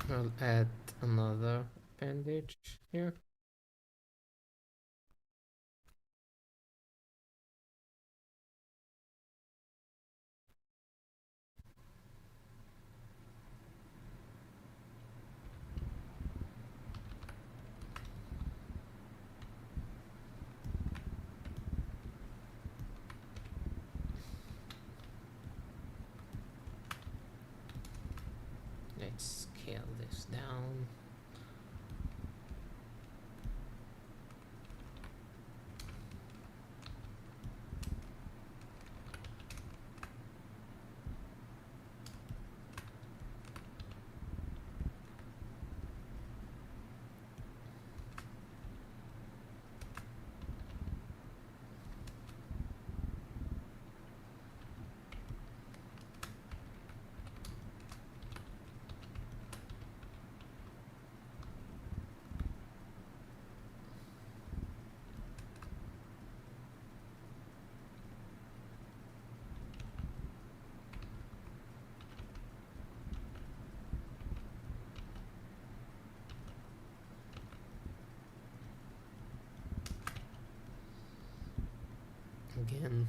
I'll add another appendage here. scale this down. Again,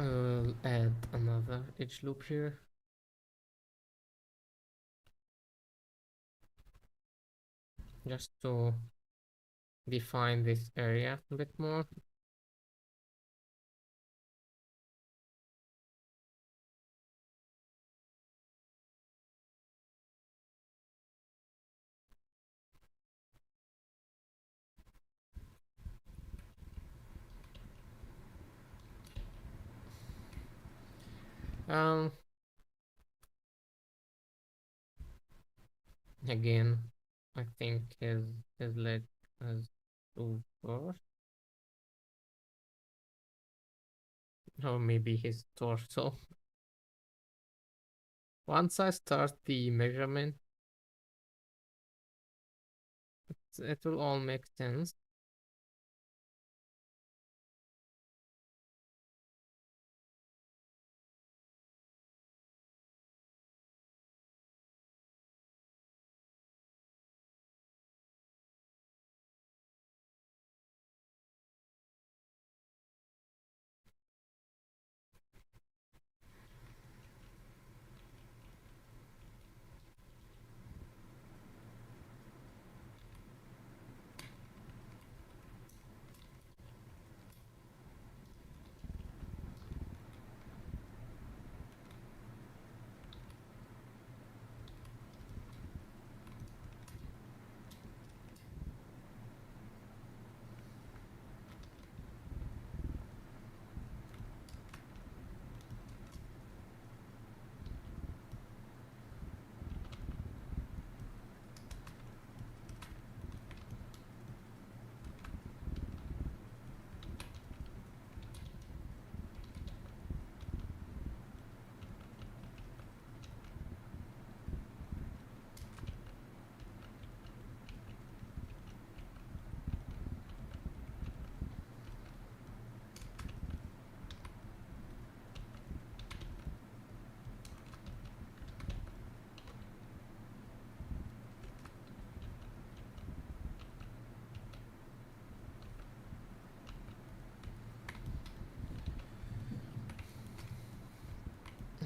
I'll add another edge loop here. Just to define this area a bit more. Um, Again, I think his leg has too short, or maybe his torso. Once I start the measurement, it will all make sense.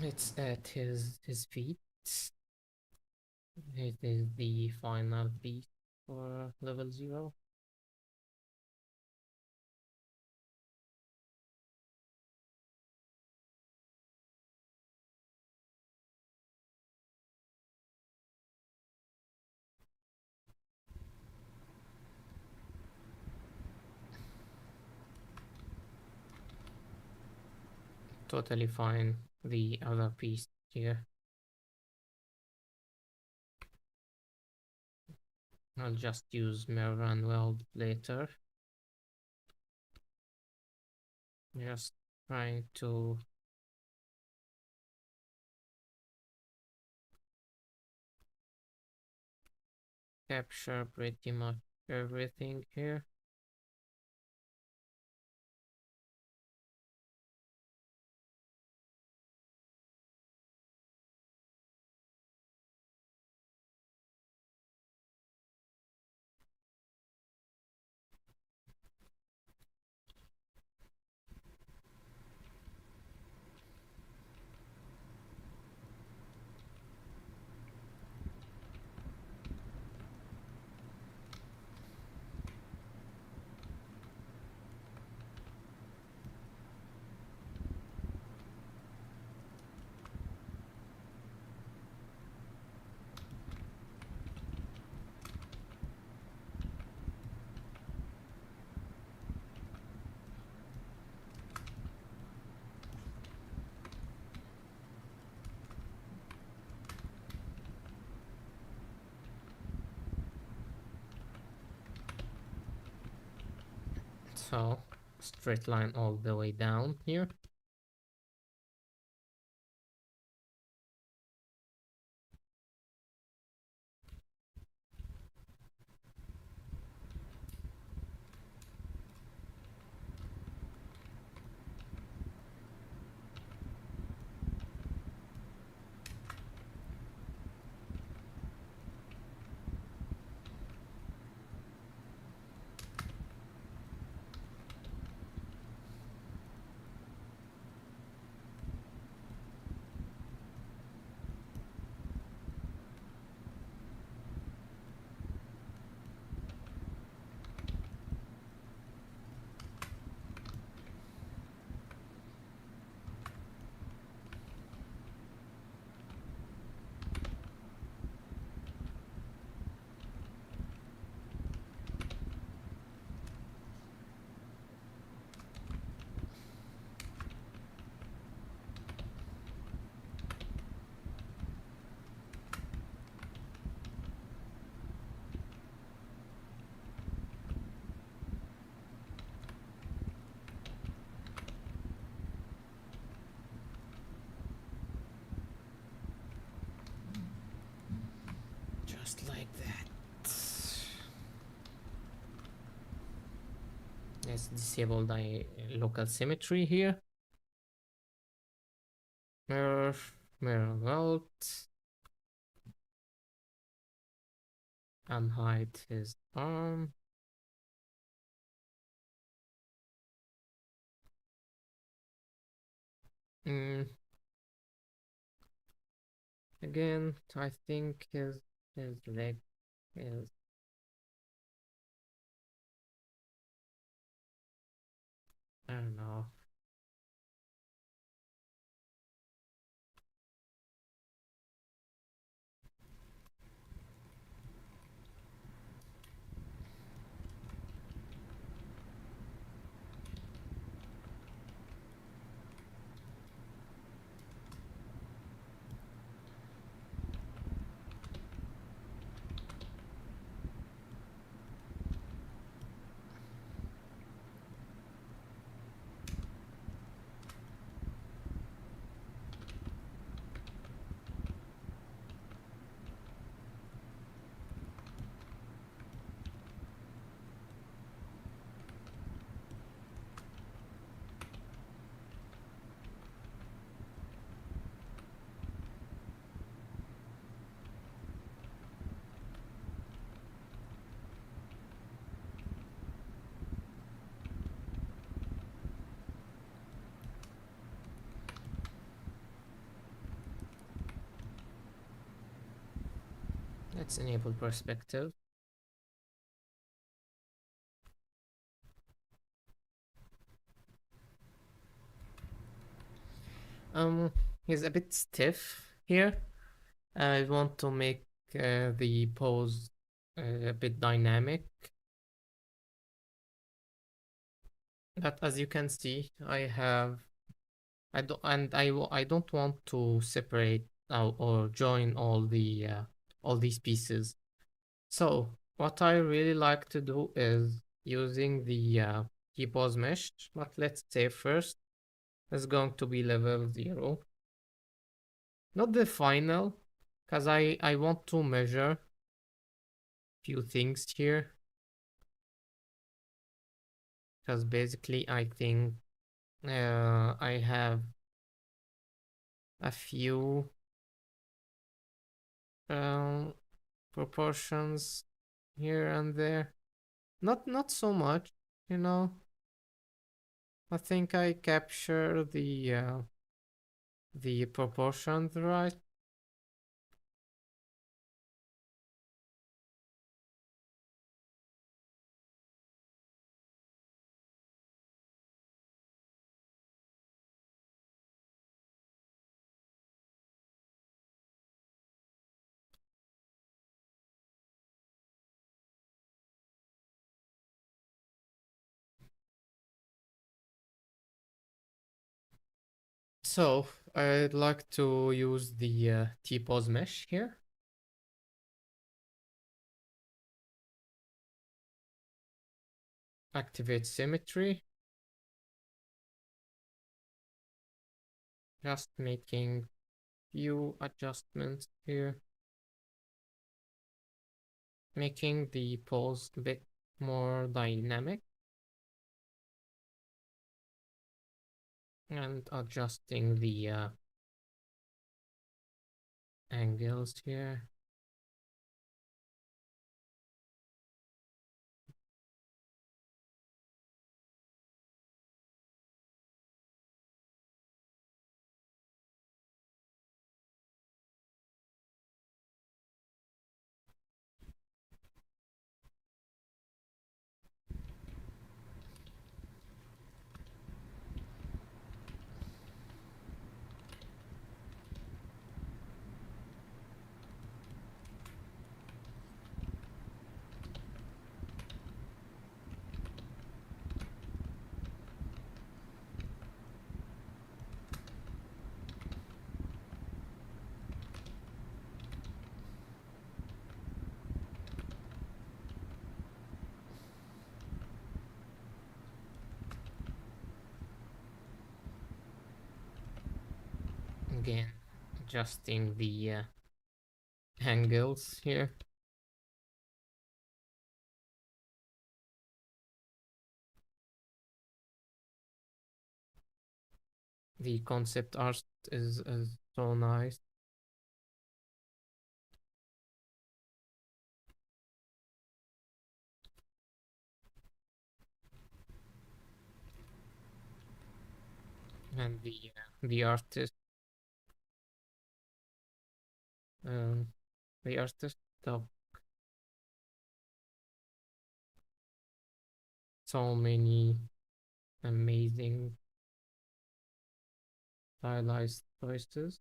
It's at his feet. It is the final piece for level 0. Totally fine. The other piece here. I'll just use mirror and weld later. Just trying to capture pretty much everything here. So straight line all the way down here. Just like that. Let's disable the local symmetry here. Mirror, mirror out. And hide his arm. Again, I think his leg is, I don't know. Let's enable perspective. He's a bit stiff here. I want to make the pose a bit dynamic. But as you can see, I don't and I don't want to separate or join all these pieces. So what I really like to do is using the T-pose mesh, but let's say first it's going to be level 0. Not the final, because I want to measure few things here. Because basically I think I have a few proportions here and there. Not so much, you know. I think I capture the proportions right. So I'd like to use the T-pose mesh here. activate symmetry. Just making few adjustments here. Making the pose a bit more dynamic. And adjusting the angles here. Again, adjusting the angles here. The concept art is so nice. And the artist, um, the artist of so many amazing stylized choices.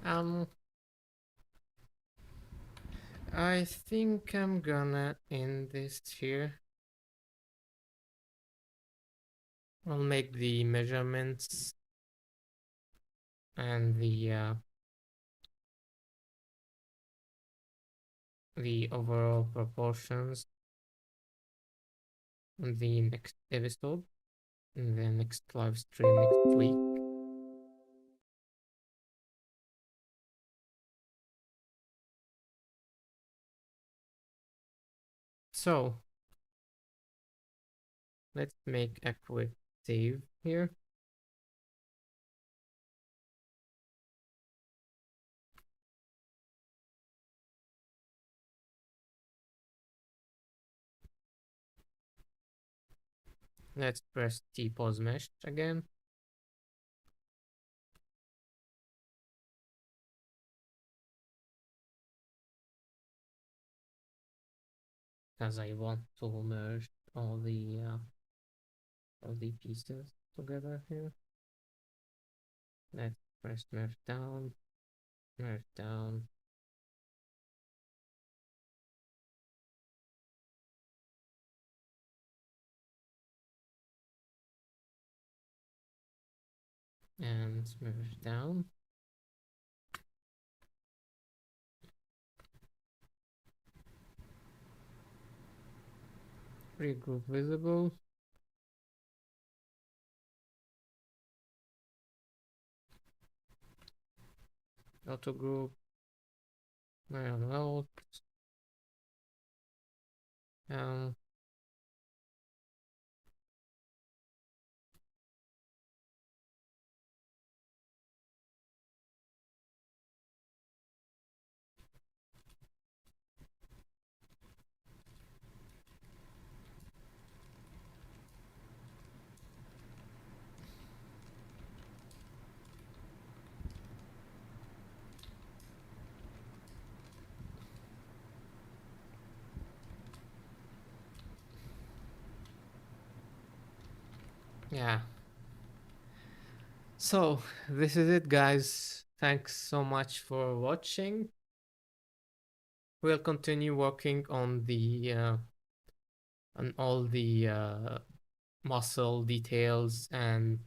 Um, I think I'm gonna end this here. I'll make the measurements and the overall proportions on the next episode, in the next live stream next week. So let's make a quick save here. Let's press T-pose mesh again. Because I want to merge all the pieces together here. Let's press merge down, and move it down. Regroup visible. Auto group. Out. Um, yeah. So this is it, guys. Thanks so much for watching. We'll continue working on the on all the muscle details and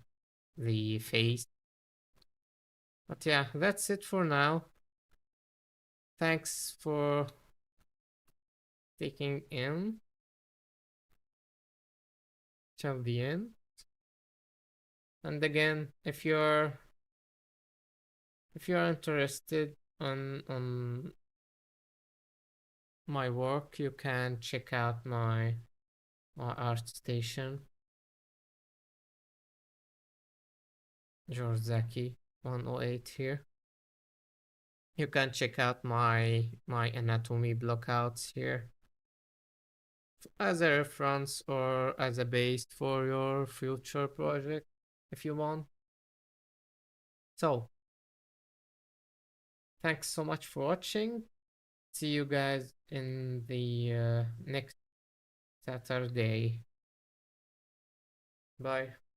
the face. But yeah, that's it for now. Thanks for taking in till the end. And again, if you're interested on my work, you can check out my art station, George Zaky 108 here. You can check out my anatomy blockouts here as a reference or as a base for your future project if you want. So thanks so much for watching. See you guys in the next Saturday. Bye.